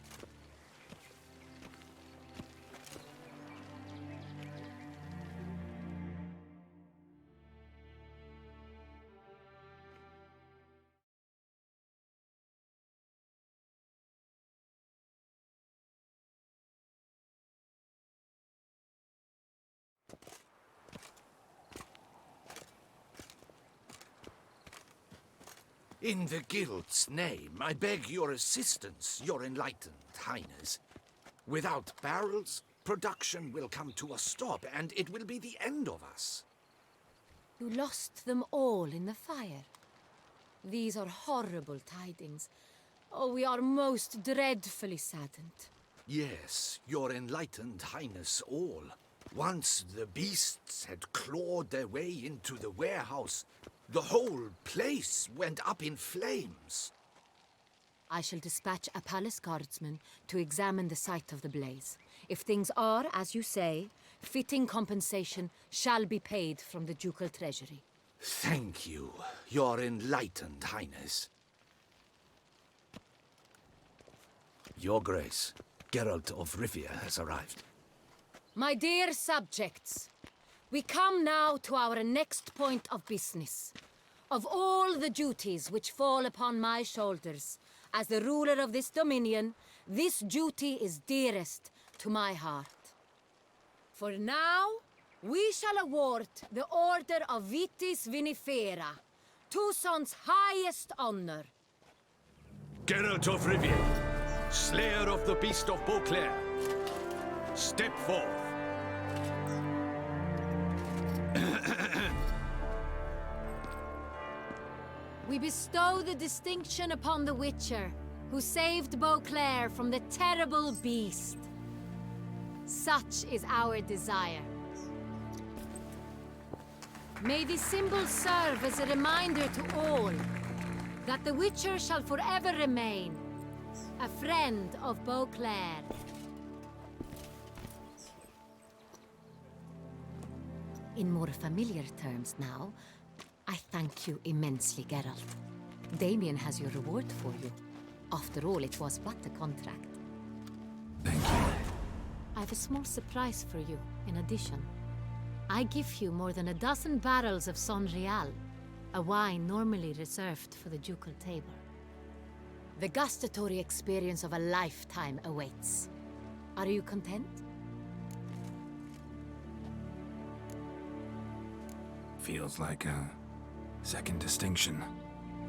In the Guild's name, I beg your assistance, your enlightened highness. Without barrels, production will come to a stop, and it will be the end of us. You lost them all in the fire. These are horrible tidings. Oh, we are most dreadfully saddened. Yes, your enlightened highness all. Once the beasts had clawed their way into the warehouse, the whole place went up in flames. I shall dispatch a palace guardsman to examine the site of the blaze. If things are, as you say, fitting compensation shall be paid from the ducal treasury. Thank you, your enlightened highness. Your Grace, Geralt of Rivia has arrived. My dear subjects, we come now to our next point of business. Of all the duties which fall upon my shoulders, as the ruler of this dominion, this duty is dearest to my heart. For now, we shall award the Order of Vitis Vinifera, Tucson's highest honor. Geralt of Rivia, Slayer of the Beast of Beauclair, step forth. We bestow the distinction upon the Witcher, who saved Beauclair from the terrible beast. Such is our desire. May this symbol serve as a reminder to all that the Witcher shall forever remain a friend of Beauclair. In more familiar terms now, I thank you immensely, Geralt. Damien has your reward for you. After all, it was but a contract. Thank you. I have a small surprise for you, in addition. I give you more than a dozen barrels of Son Real, a wine normally reserved for the ducal table. The gustatory experience of a lifetime awaits. Are you content? Feels like a second distinction.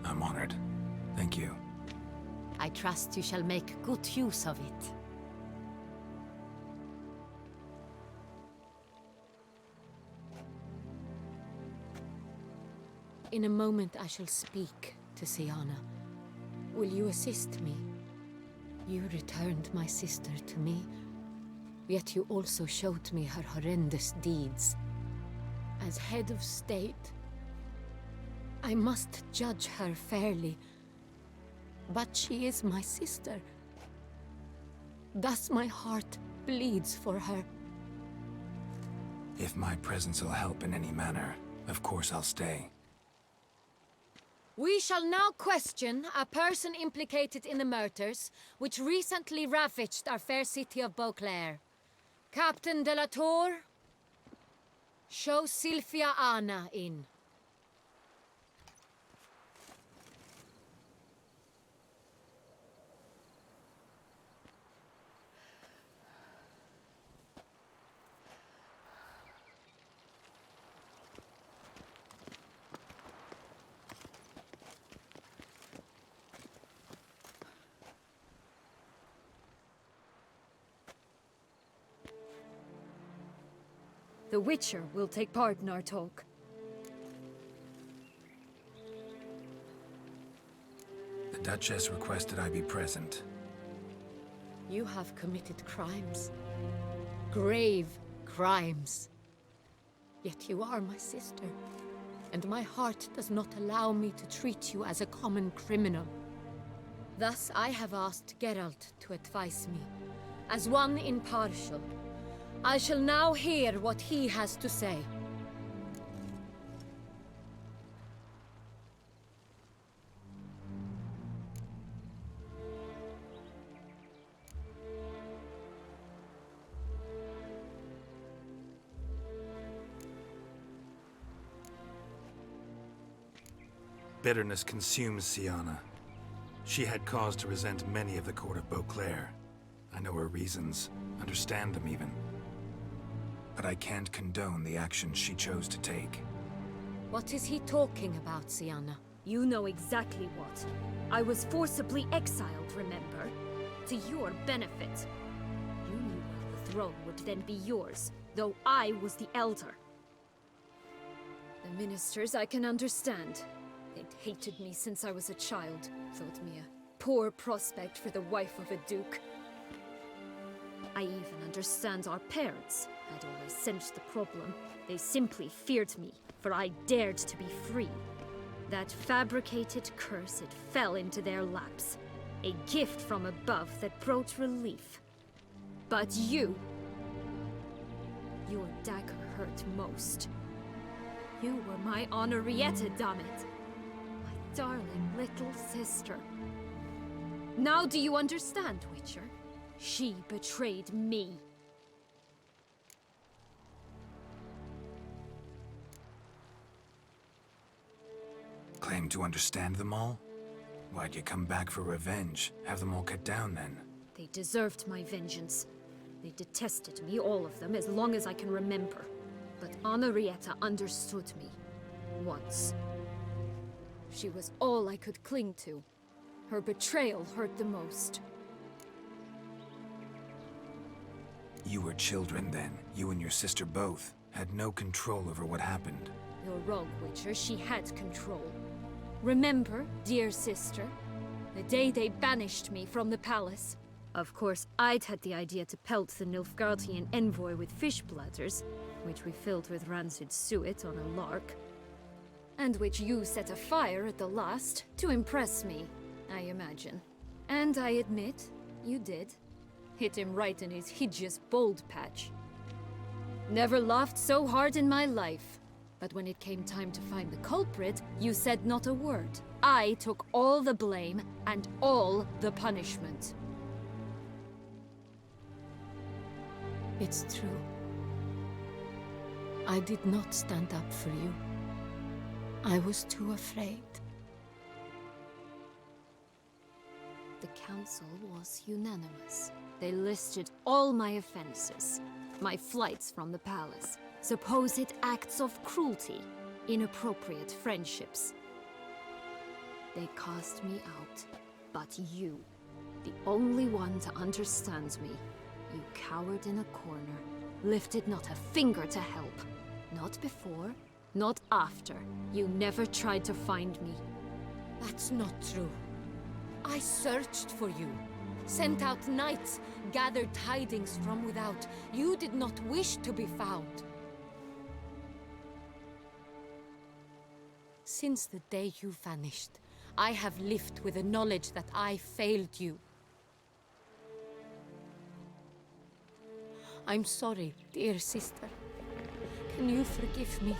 I'm honored. Thank you. I trust you shall make good use of it. In a moment I shall speak to Syanna. Will you assist me? You returned my sister to me, yet you also showed me her horrendous deeds. As head of state, I must judge her fairly. But she is my sister. Thus my heart bleeds for her. If my presence will help in any manner, of course I'll stay. We shall now question a person implicated in the murders which recently ravaged our fair city of Beauclair. Captain de la Tour, show Sylvia Anna in. The Witcher will take part in our talk. The Duchess requested I be present. You have committed crimes. Grave crimes. Yet you are my sister, and my heart does not allow me to treat you as a common criminal. Thus I have asked Geralt to advise me, as one impartial. I shall now hear what he has to say. Bitterness consumes Syanna. She had cause to resent many of the court of Beauclair. I know her reasons, understand them even. But I can't condone the actions she chose to take. What is he talking about, Syanna? You know exactly what. I was forcibly exiled, remember? To your benefit. You knew well the throne would then be yours, though I was the elder. The ministers I can understand. They'd hated me since I was a child, thought me a poor prospect for the wife of a duke. I even understand our parents had always sensed the problem. They simply feared me, for I dared to be free. That fabricated curse, it fell into their laps. A gift from above that brought relief. But you... your dagger hurt most. You were my Henrietta, damn it. My darling little sister. Now do you understand, Witcher? She betrayed me. Claim to understand them all? Why'd you come back for revenge? Have them all cut down then? They deserved my vengeance. They detested me, all of them, as long as I can remember. But Henrietta understood me. Once. She was all I could cling to. Her betrayal hurt the most. You were children then. You and your sister both had no control over what happened. You're wrong, Witcher. She had control. Remember, dear sister, the day they banished me from the palace? Of course, I'd had the idea to pelt the Nilfgaardian envoy with fish bladders, which we filled with rancid suet on a lark, and which you set afire at the last to impress me, I imagine. And I admit, you did. Hit him right in his hideous bald patch. Never laughed so hard in my life. But when it came time to find the culprit, you said not a word. I took all the blame and all the punishment. It's true. I did not stand up for you. I was too afraid. The council was unanimous. They listed all my offenses. My flights from the palace. Supposed acts of cruelty. Inappropriate friendships. They cast me out. But you, the only one to understand me, you cowered in a corner, lifted not a finger to help. Not before, not after. You never tried to find me. That's not true. I searched for you. Sent out knights, gathered tidings from without. You did not wish to be found. Since the day you vanished, I have lived with the knowledge that I failed you. I'm sorry, dear sister. Can you forgive me?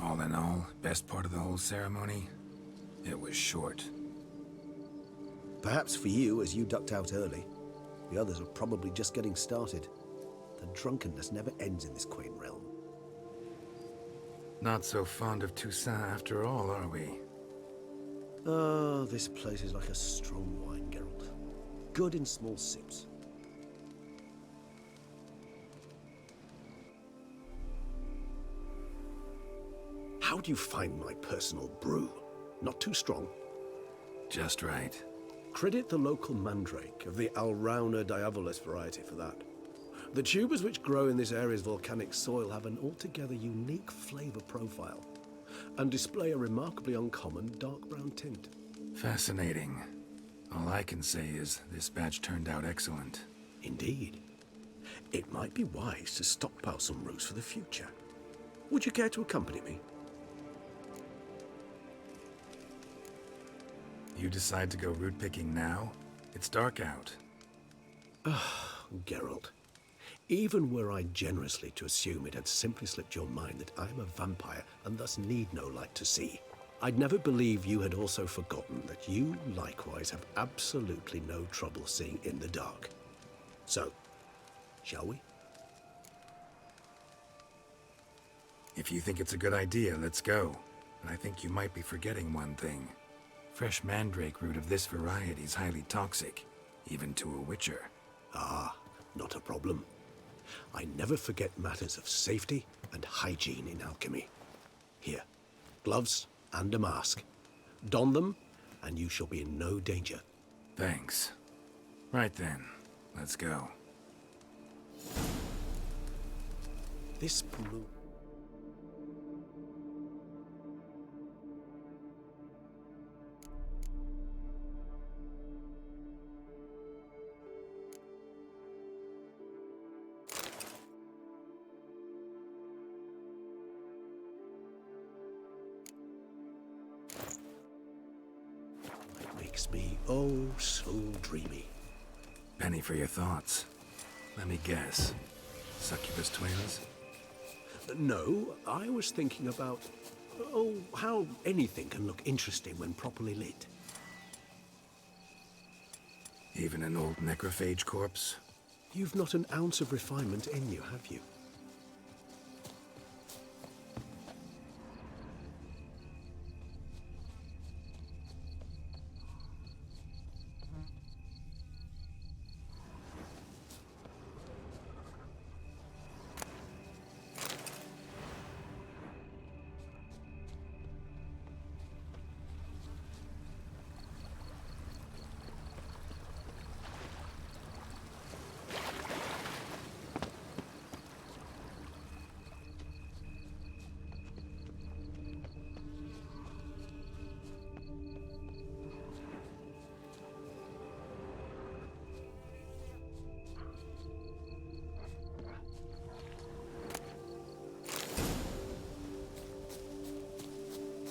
All in all, best part of the whole ceremony? It was short. Perhaps for you, as you ducked out early. The others are probably just getting started. The drunkenness never ends in this quaint realm. Not so fond of Toussaint after all, are we? Oh, this place is like a strong wine, Geralt. Good in small sips. How do you find my personal brew? Not too strong? Just right. Credit the local mandrake of the Alrauna Diavolis variety for that. The tubers which grow in this area's volcanic soil have an altogether unique flavor profile and display a remarkably uncommon dark brown tint. Fascinating. All I can say is this batch turned out excellent. Indeed. It might be wise to stockpile some roots for the future. Would you care to accompany me? You decide to go root picking now? It's dark out. Geralt. Even were I generously to assume it had simply slipped your mind that I am a vampire and thus need no light to see, I'd never believe you had also forgotten that you likewise have absolutely no trouble seeing in the dark. So, shall we? If you think it's a good idea, let's go. But I think you might be forgetting one thing. Fresh mandrake root of this variety is highly toxic, even to a witcher. Ah, not a problem. I never forget matters of safety and hygiene in alchemy. Here, gloves and a mask. Don them, and you shall be in no danger. Thanks. Right then, let's go. This blue... makes me oh so dreamy. Penny for your thoughts. Let me guess. Succubus twins? No, I was thinking about, oh, how anything can look interesting when properly lit. Even an old necrophage corpse? You've not an ounce of refinement in you, have you?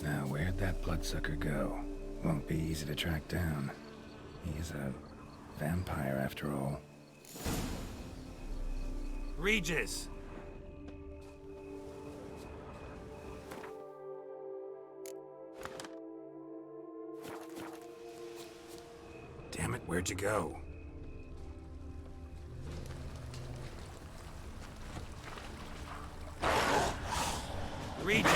Now, where'd that bloodsucker go? Won't be easy to track down. He is a vampire, after all. Regis! Damn it, where'd you go? Regis!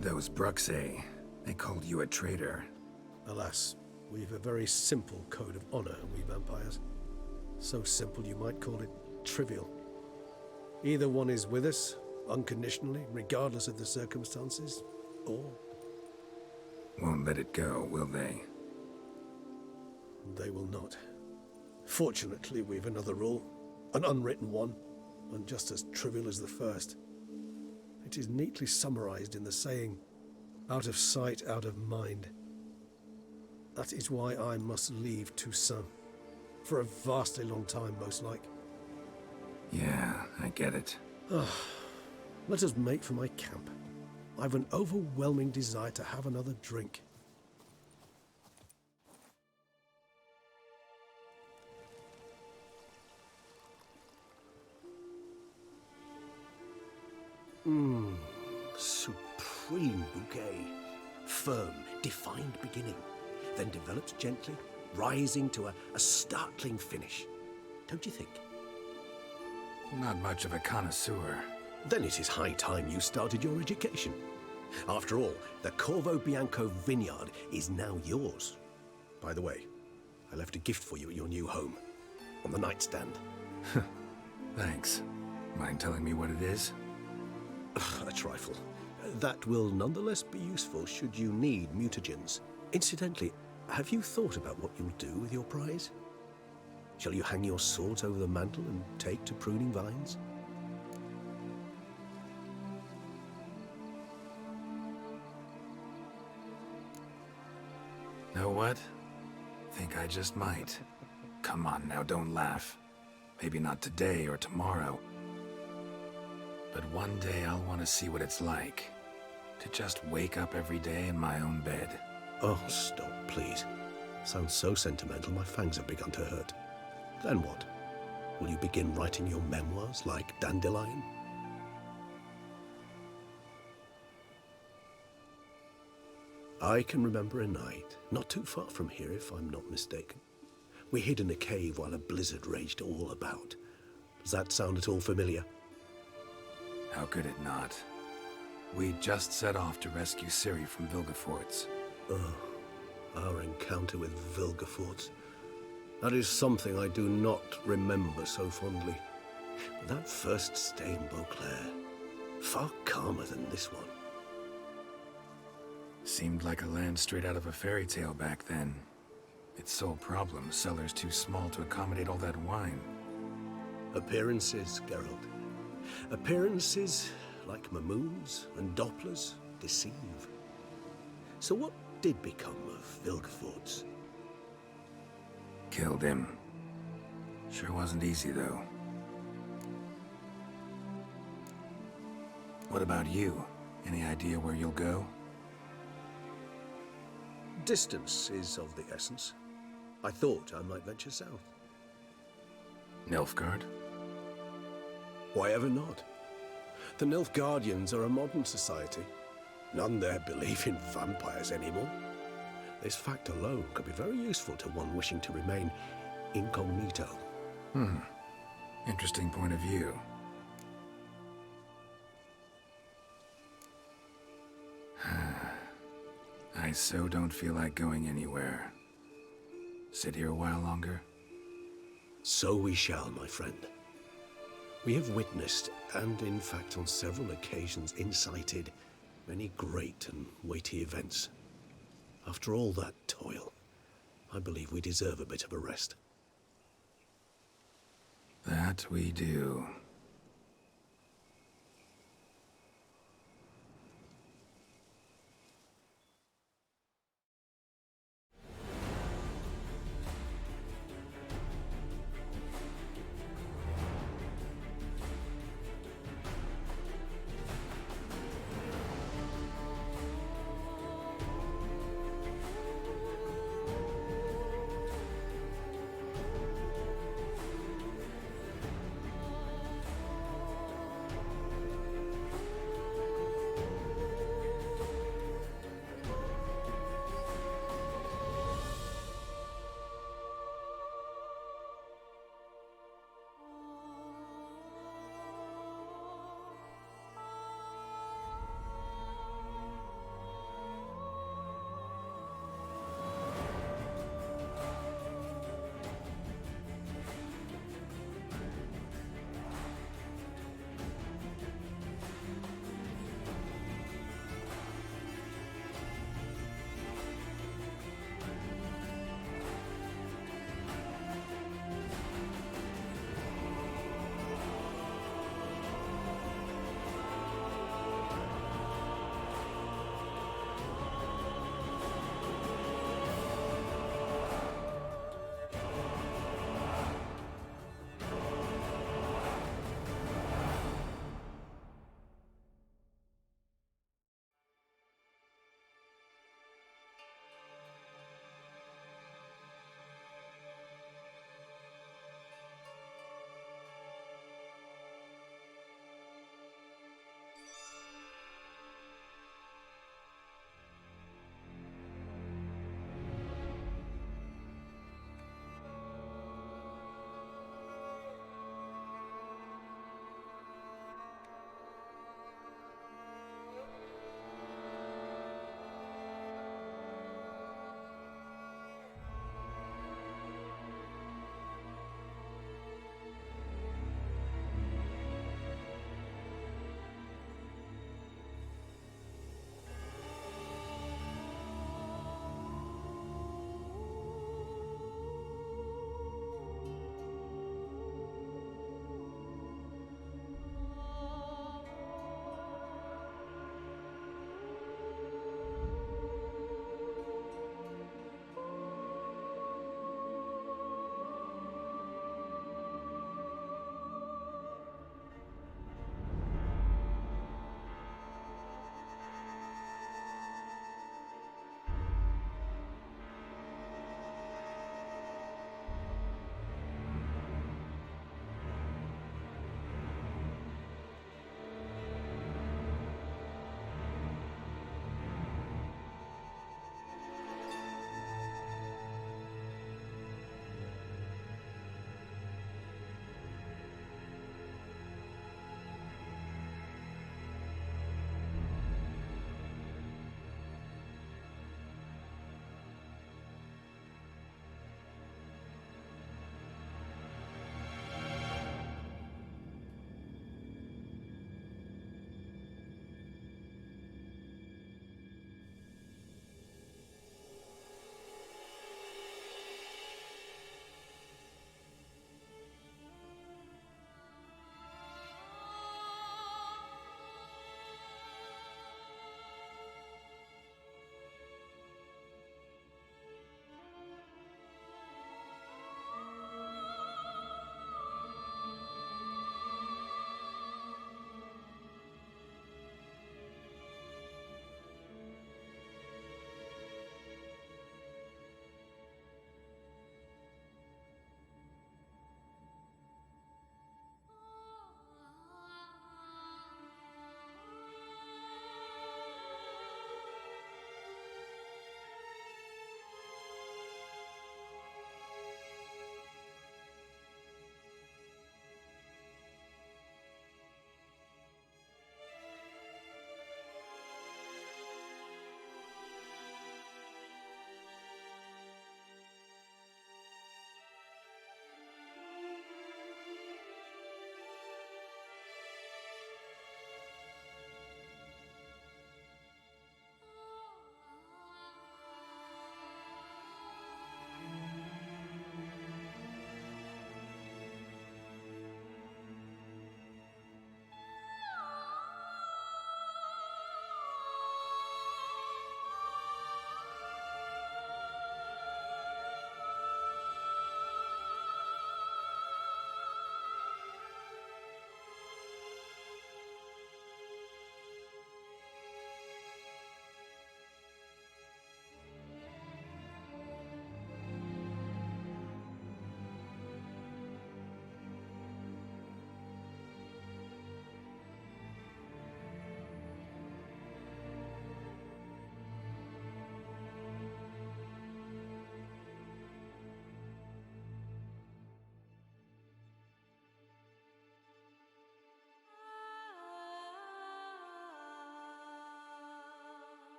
Those Bruxay, they called you a traitor. Alas, we've a very simple code of honor, we vampires. So simple you might call it trivial. Either one is with us, unconditionally, regardless of the circumstances, or... Won't let it go, will they? They will not. Fortunately, we've another rule, an unwritten one, and just as trivial as the first. It is neatly summarized in the saying, out of sight, out of mind. That is why I must leave Toussaint. For a vastly long time, most like. Yeah, I get it. Let us make for my camp. I've an overwhelming desire to have another drink. Supreme bouquet. Firm, defined beginning, then develops gently, rising to a startling finish. Don't you think? Not much of a connoisseur. Then it is high time you started your education. After all, the Corvo Bianco vineyard is now yours. By the way, I left a gift for you at your new home, on the nightstand. Thanks. Mind telling me what it is? A trifle. That will nonetheless be useful should you need mutagens. Incidentally, have you thought about what you'll do with your prize? Shall you hang your swords over the mantle and take to pruning vines? Know what? Think I just might. Come on now, don't laugh. Maybe not today or tomorrow. But one day I'll want to see what it's like. To just wake up every day in my own bed. Oh, stop, please. Sounds so sentimental, my fangs have begun to hurt. Then what? Will you begin writing your memoirs like Dandelion? I can remember a night, not too far from here if I'm not mistaken. We hid in a cave while a blizzard raged all about. Does that sound at all familiar? How could it not? We just set off to rescue Ciri from Vilgefortz. Oh, our encounter with Vilgefortz. That is something I do not remember so fondly. But that first stay in Beauclair, far calmer than this one. Seemed like a land straight out of a fairy tale back then. Its sole problem, cellars too small to accommodate all that wine. Appearances, Geralt. Appearances, like Mamoons and Dopplers, deceive. So what did become of Vilgefortz? Killed him. Sure wasn't easy, though. What about you? Any idea where you'll go? Distance is of the essence. I thought I might venture south. Nilfgaard? Why ever not? The Nilfgaardians are a modern society. None there believe in vampires anymore. This fact alone could be very useful to one wishing to remain incognito. Interesting point of view. I so don't feel like going anywhere. Sit here a while longer? So we shall, my friend. We have witnessed, and in fact on several occasions incited, many great and weighty events. After all that toil, I believe we deserve a bit of a rest. That we do.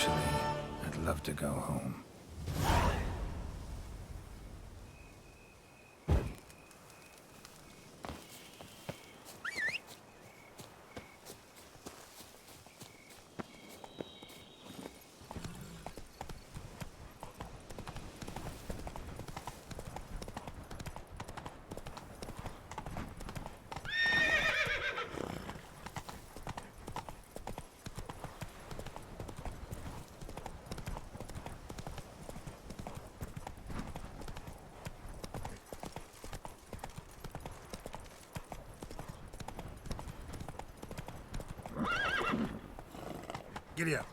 Actually, I'd love to go home. Giddy up.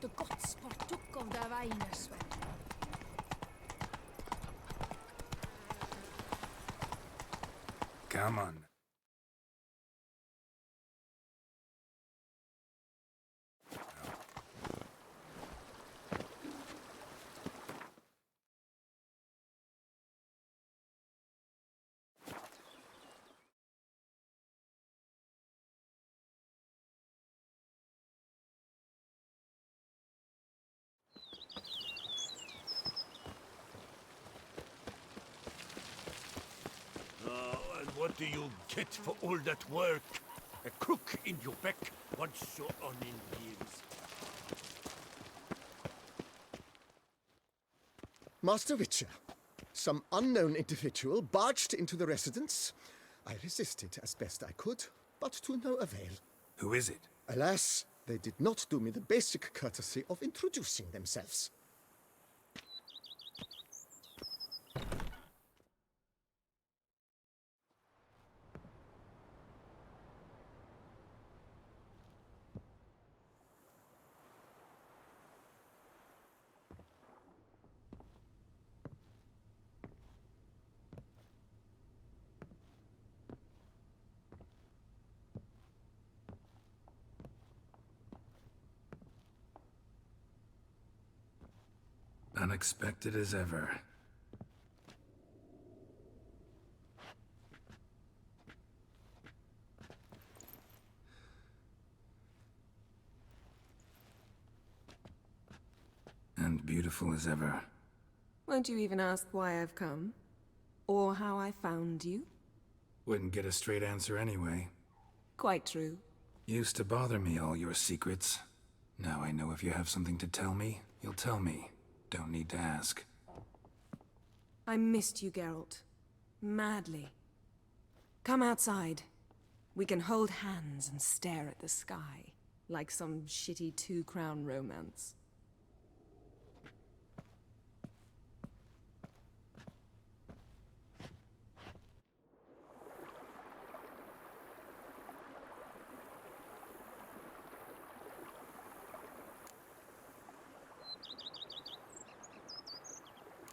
De godsportuk om der Weinersweg. Come on. And what do you get for all that work? A crook in your back once you're on in years. Master Witcher, some unknown individual barged into the residence. I resisted as best I could, but to no avail. Who is it? Alas, they did not do me the basic courtesy of introducing themselves. Unexpected as ever. And beautiful as ever. Won't you even ask why I've come? Or how I found you? Wouldn't get a straight answer anyway. Quite true. Used to bother me, all your secrets. Now I know if you have something to tell me, you'll tell me. Don't need to ask. I missed you, Geralt. Madly. Come outside. We can hold hands and stare at the sky, like some shitty two-crown romance.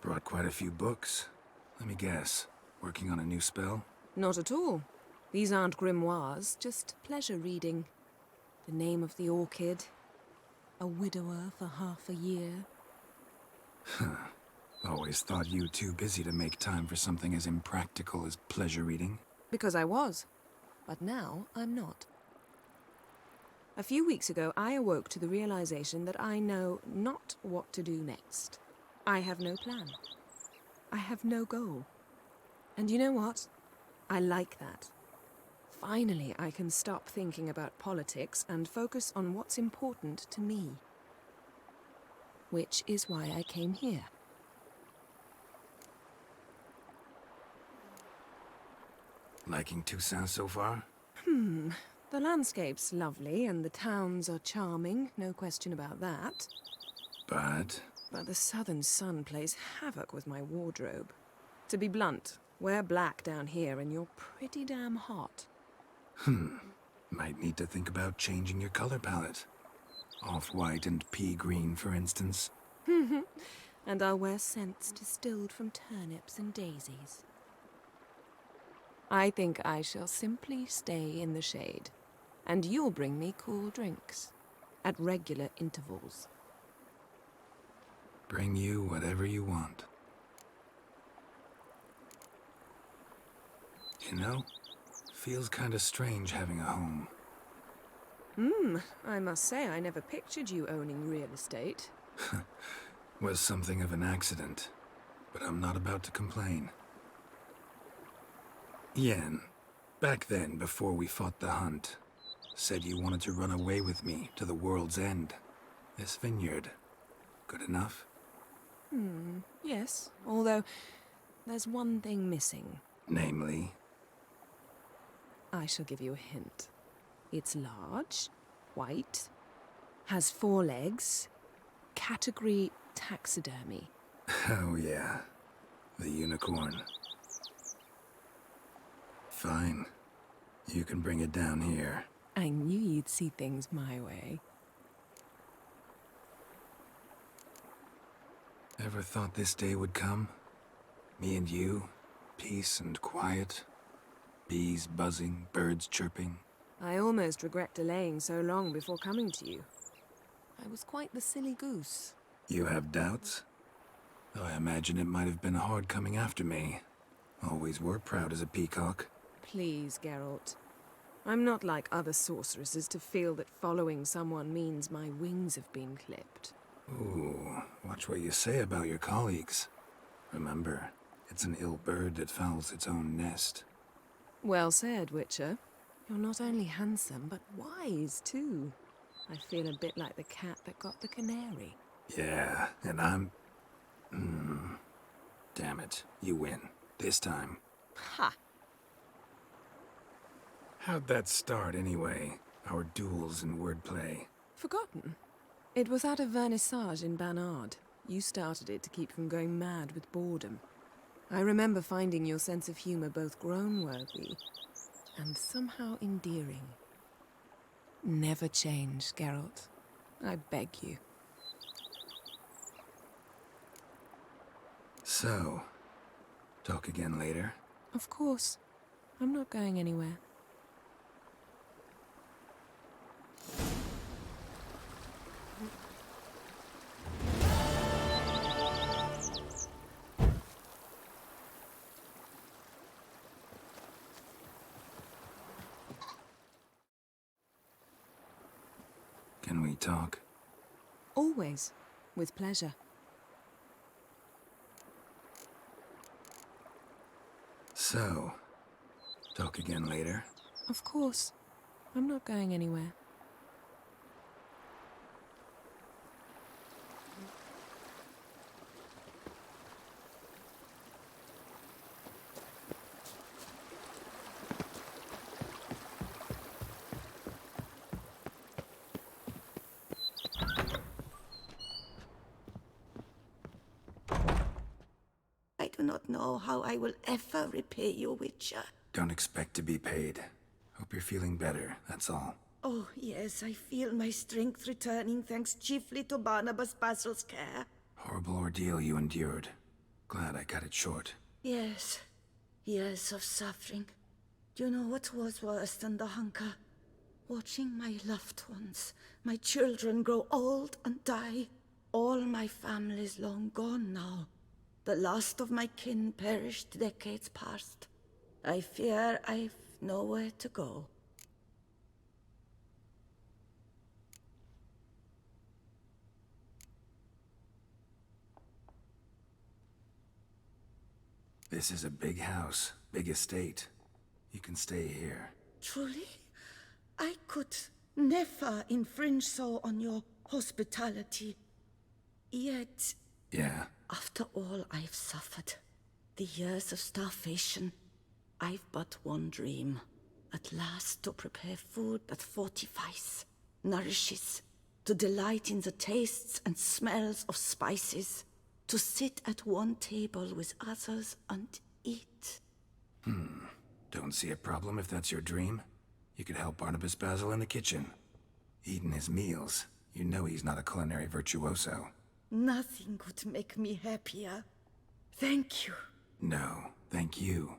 Brought quite a few books. Let me guess. Working on a new spell? Not at all. These aren't grimoires, just pleasure reading. The Name of the Orchid. A widower for half a year. Huh. Always thought you too busy to make time for something as impractical as pleasure reading. Because I was. But now I'm not. A few weeks ago, I awoke to the realization that I know not what to do next. I have no plan. I have no goal. And you know what? I like that. Finally, I can stop thinking about politics and focus on what's important to me. Which is why I came here. Liking Toussaint so far? The landscape's lovely and the towns are charming, no question about that. But the southern sun plays havoc with my wardrobe. To be blunt, wear black down here and you're pretty damn hot. Might need to think about changing your color palette. Off-white and pea green, for instance. And I'll wear scents distilled from turnips and daisies. I think I shall simply stay in the shade. And you'll bring me cool drinks. At regular intervals. Bring you whatever you want. You know, feels kinda strange having a home. I must say I never pictured you owning real estate. Was something of an accident, but I'm not about to complain. Yen, back then, before we fought the hunt, said you wanted to run away with me to the world's end. This vineyard, good enough? Yes. Although, there's one thing missing. Namely? I shall give you a hint. It's large, white, has 4 legs, category taxidermy. Oh yeah, the unicorn. Fine. You can bring it down here. I knew you'd see things my way. Ever thought this day would come? Me and you, peace and quiet. Bees buzzing, birds chirping. I almost regret delaying so long before coming to you. I was quite the silly goose. You have doubts? Though I imagine it might have been hard coming after me. Always were proud as a peacock. Please, Geralt. I'm not like other sorceresses to feel that following someone means my wings have been clipped. Ooh, watch what you say about your colleagues. Remember, it's an ill bird that fouls its own nest. Well said, Witcher. You're not only handsome, but wise, too. I feel a bit like the cat that got the canary. Yeah, and I'm... Damn it, you win. This time. Ha! How'd that start, anyway? Our duels and wordplay. Forgotten. It was at a vernissage in Banard. You started it to keep from going mad with boredom. I remember finding your sense of humor both groan-worthy and somehow endearing. Never change, Geralt. I beg you. So, talk again later? Of course. I'm not going anywhere. Can we talk? Always. With pleasure. So, talk again later? Of course. I'm not going anywhere. I do not know how I will ever repay you, Witcher. Don't expect to be paid. Hope you're feeling better, that's all. Oh, yes, I feel my strength returning thanks chiefly to Barnabas Basil's care. Horrible ordeal you endured. Glad I cut it short. Yes, years of suffering. Do you know what was worse than the hunger? Watching my loved ones, my children grow old and die. All my family's long gone now. The last of my kin perished decades past. I fear I've nowhere to go. This is a big house, big estate. You can stay here. Truly? I could never infringe so on your hospitality. Yet... Yeah? After all I've suffered, the years of starvation, I've but one dream. At last to prepare food that fortifies, nourishes, to delight in the tastes and smells of spices, to sit at one table with others and eat. Don't see a problem if that's your dream. You could help Barnabas Basil in the kitchen. Eating his meals. You know he's not a culinary virtuoso. Nothing could make me happier. Thank you. No, thank you.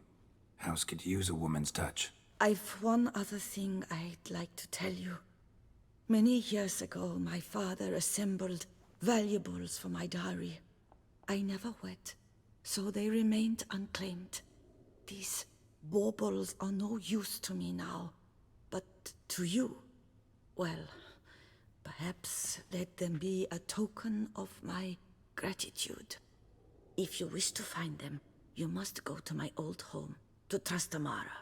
House could use a woman's touch. I've one other thing I'd like to tell you. Many years ago, my father assembled valuables for my dowry. I never wed, so they remained unclaimed. These baubles are no use to me now, but to you, well, perhaps let them be a token of my gratitude. If you wish to find them, you must go to my old home, to Trastamara.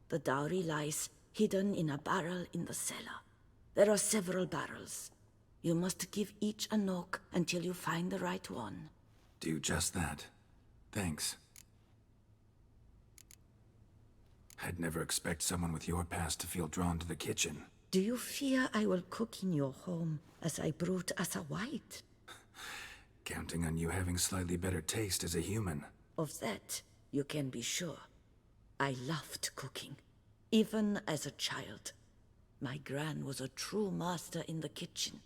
The dowry lies hidden in a barrel in the cellar. There are several barrels. You must give each a knock until you find the right one. Do just that. Thanks. I'd never expect someone with your past to feel drawn to the kitchen. Do you fear I will cook in your home as I brewed as a white? Counting on you having slightly better taste as a human. Of that, you can be sure. I loved cooking, even as a child. My gran was a true master in the kitchen.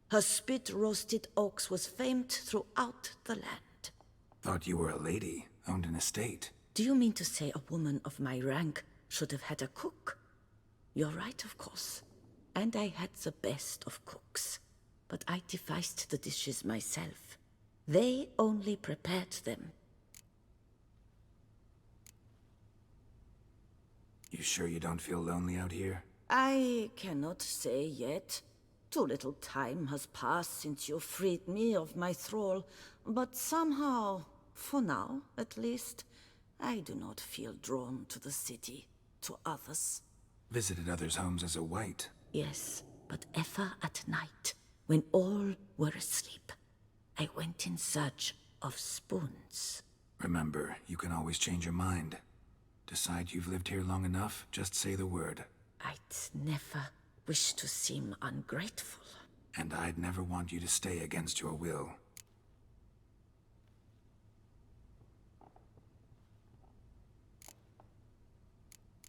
Her spit-roasted ox was famed throughout the land. Thought you were a lady, owned an estate. Do you mean to say a woman of my rank should have had a cook? You're right, of course. And I had the best of cooks. But I devised the dishes myself. They only prepared them. You sure you don't feel lonely out here? I cannot say yet. Too little time has passed since you freed me of my thrall, but somehow, for now at least, I do not feel drawn to the city, to others. Visited others' homes as a white? Yes, but ever at night, when all were asleep. I went in search of spoons. Remember, you can always change your mind. Decide you've lived here long enough, just say the word. I'd never wish to seem ungrateful. And I'd never want you to stay against your will.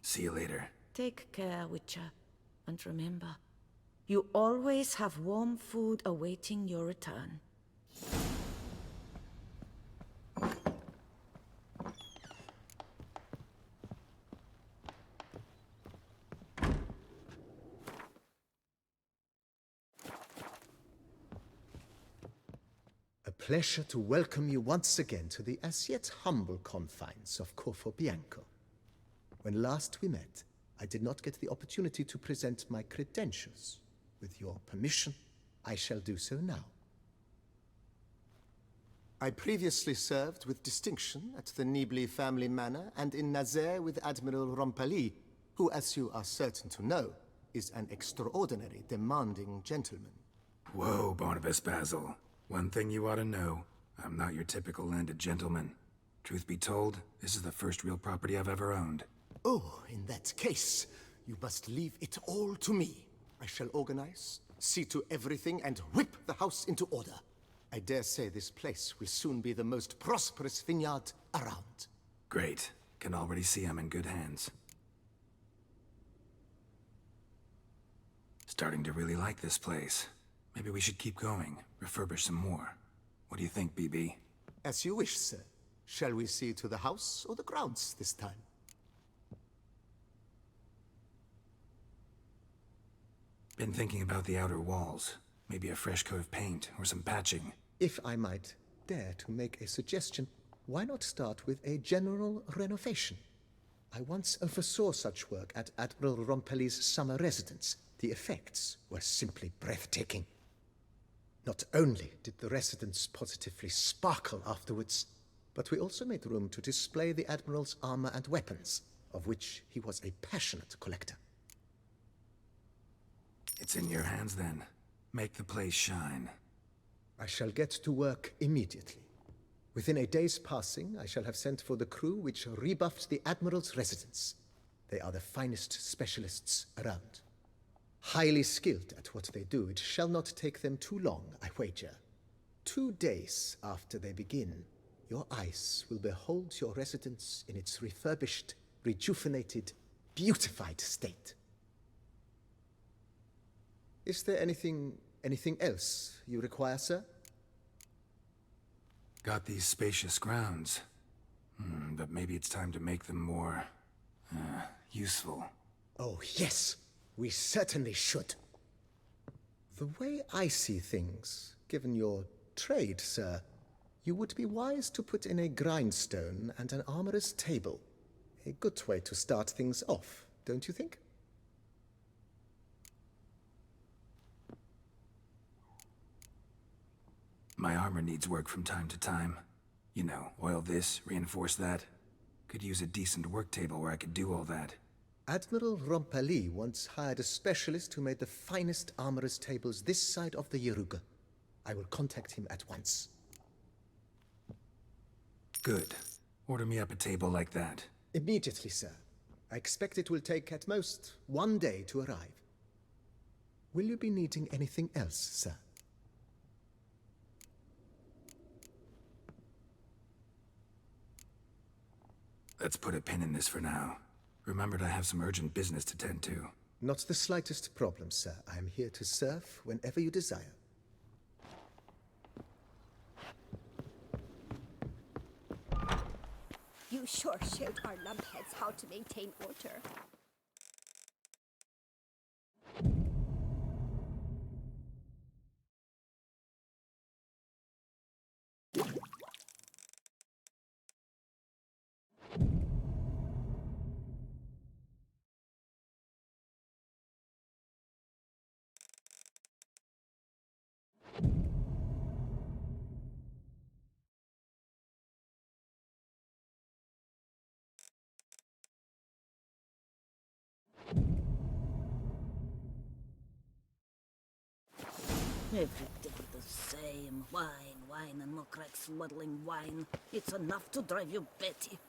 See you later. Take care, Witcher. And remember, you always have warm food awaiting your return. A pleasure to welcome you once again to the as yet humble confines of Corfo Bianco. When last we met, I did not get the opportunity to present my credentials. With your permission, I shall do so now. I previously served with distinction at the Nibli family manor and in Nazaire with Admiral Rompali, who, as you are certain to know, is an extraordinary, demanding gentleman. Whoa, Barnabas Basil. One thing you ought to know, I'm not your typical landed gentleman. Truth be told, this is the first real property I've ever owned. Oh, in that case, you must leave it all to me. I shall organize, see to everything, and whip the house into order. I dare say this place will soon be the most prosperous vineyard around. Great. Can already see I'm in good hands. Starting to really like this place. Maybe we should keep going, refurbish some more. What do you think, BB? As you wish, sir. Shall we see to the house or the grounds this time? Been thinking about the outer walls. Maybe a fresh coat of paint or some patching. If I might dare to make a suggestion, why not start with a general renovation? I once oversaw such work at Admiral Rompeli's summer residence. The effects were simply breathtaking. Not only did the residence positively sparkle afterwards, but we also made room to display the Admiral's armor and weapons, of which he was a passionate collector. It's in your hands then. Make the place shine. I shall get to work immediately. Within a day's passing, I shall have sent for the crew which rebuffed the Admiral's residence. They are the finest specialists around. Highly skilled at what they do, it shall not take them too long, I wager. 2 days after they begin, your eyes will behold your residence in its refurbished, rejuvenated, beautified state. Is there anything else you require, sir? Got these spacious grounds. But maybe it's time to make them more... useful. Oh, yes. We certainly should. The way I see things, given your trade, sir, you would be wise to put in a grindstone and an armorer's table. A good way to start things off, don't you think? My armor needs work from time to time. You know, oil this, reinforce that. Could use a decent work table where I could do all that. Admiral Rompali once hired a specialist who made the finest armorer's tables this side of the Yaruga. I will contact him at once. Good. Order me up a table like that. Immediately, sir. I expect it will take at most 1 day to arrive. Will you be needing anything else, sir? Let's put a pin in this for now. Remembered I have some urgent business to tend to. Not the slightest problem, sir. I am here to serve whenever you desire. You sure showed our lumpheads how to maintain order. Every day the same. Wine, wine, and more crack swaddling wine. It's enough to drive you batty.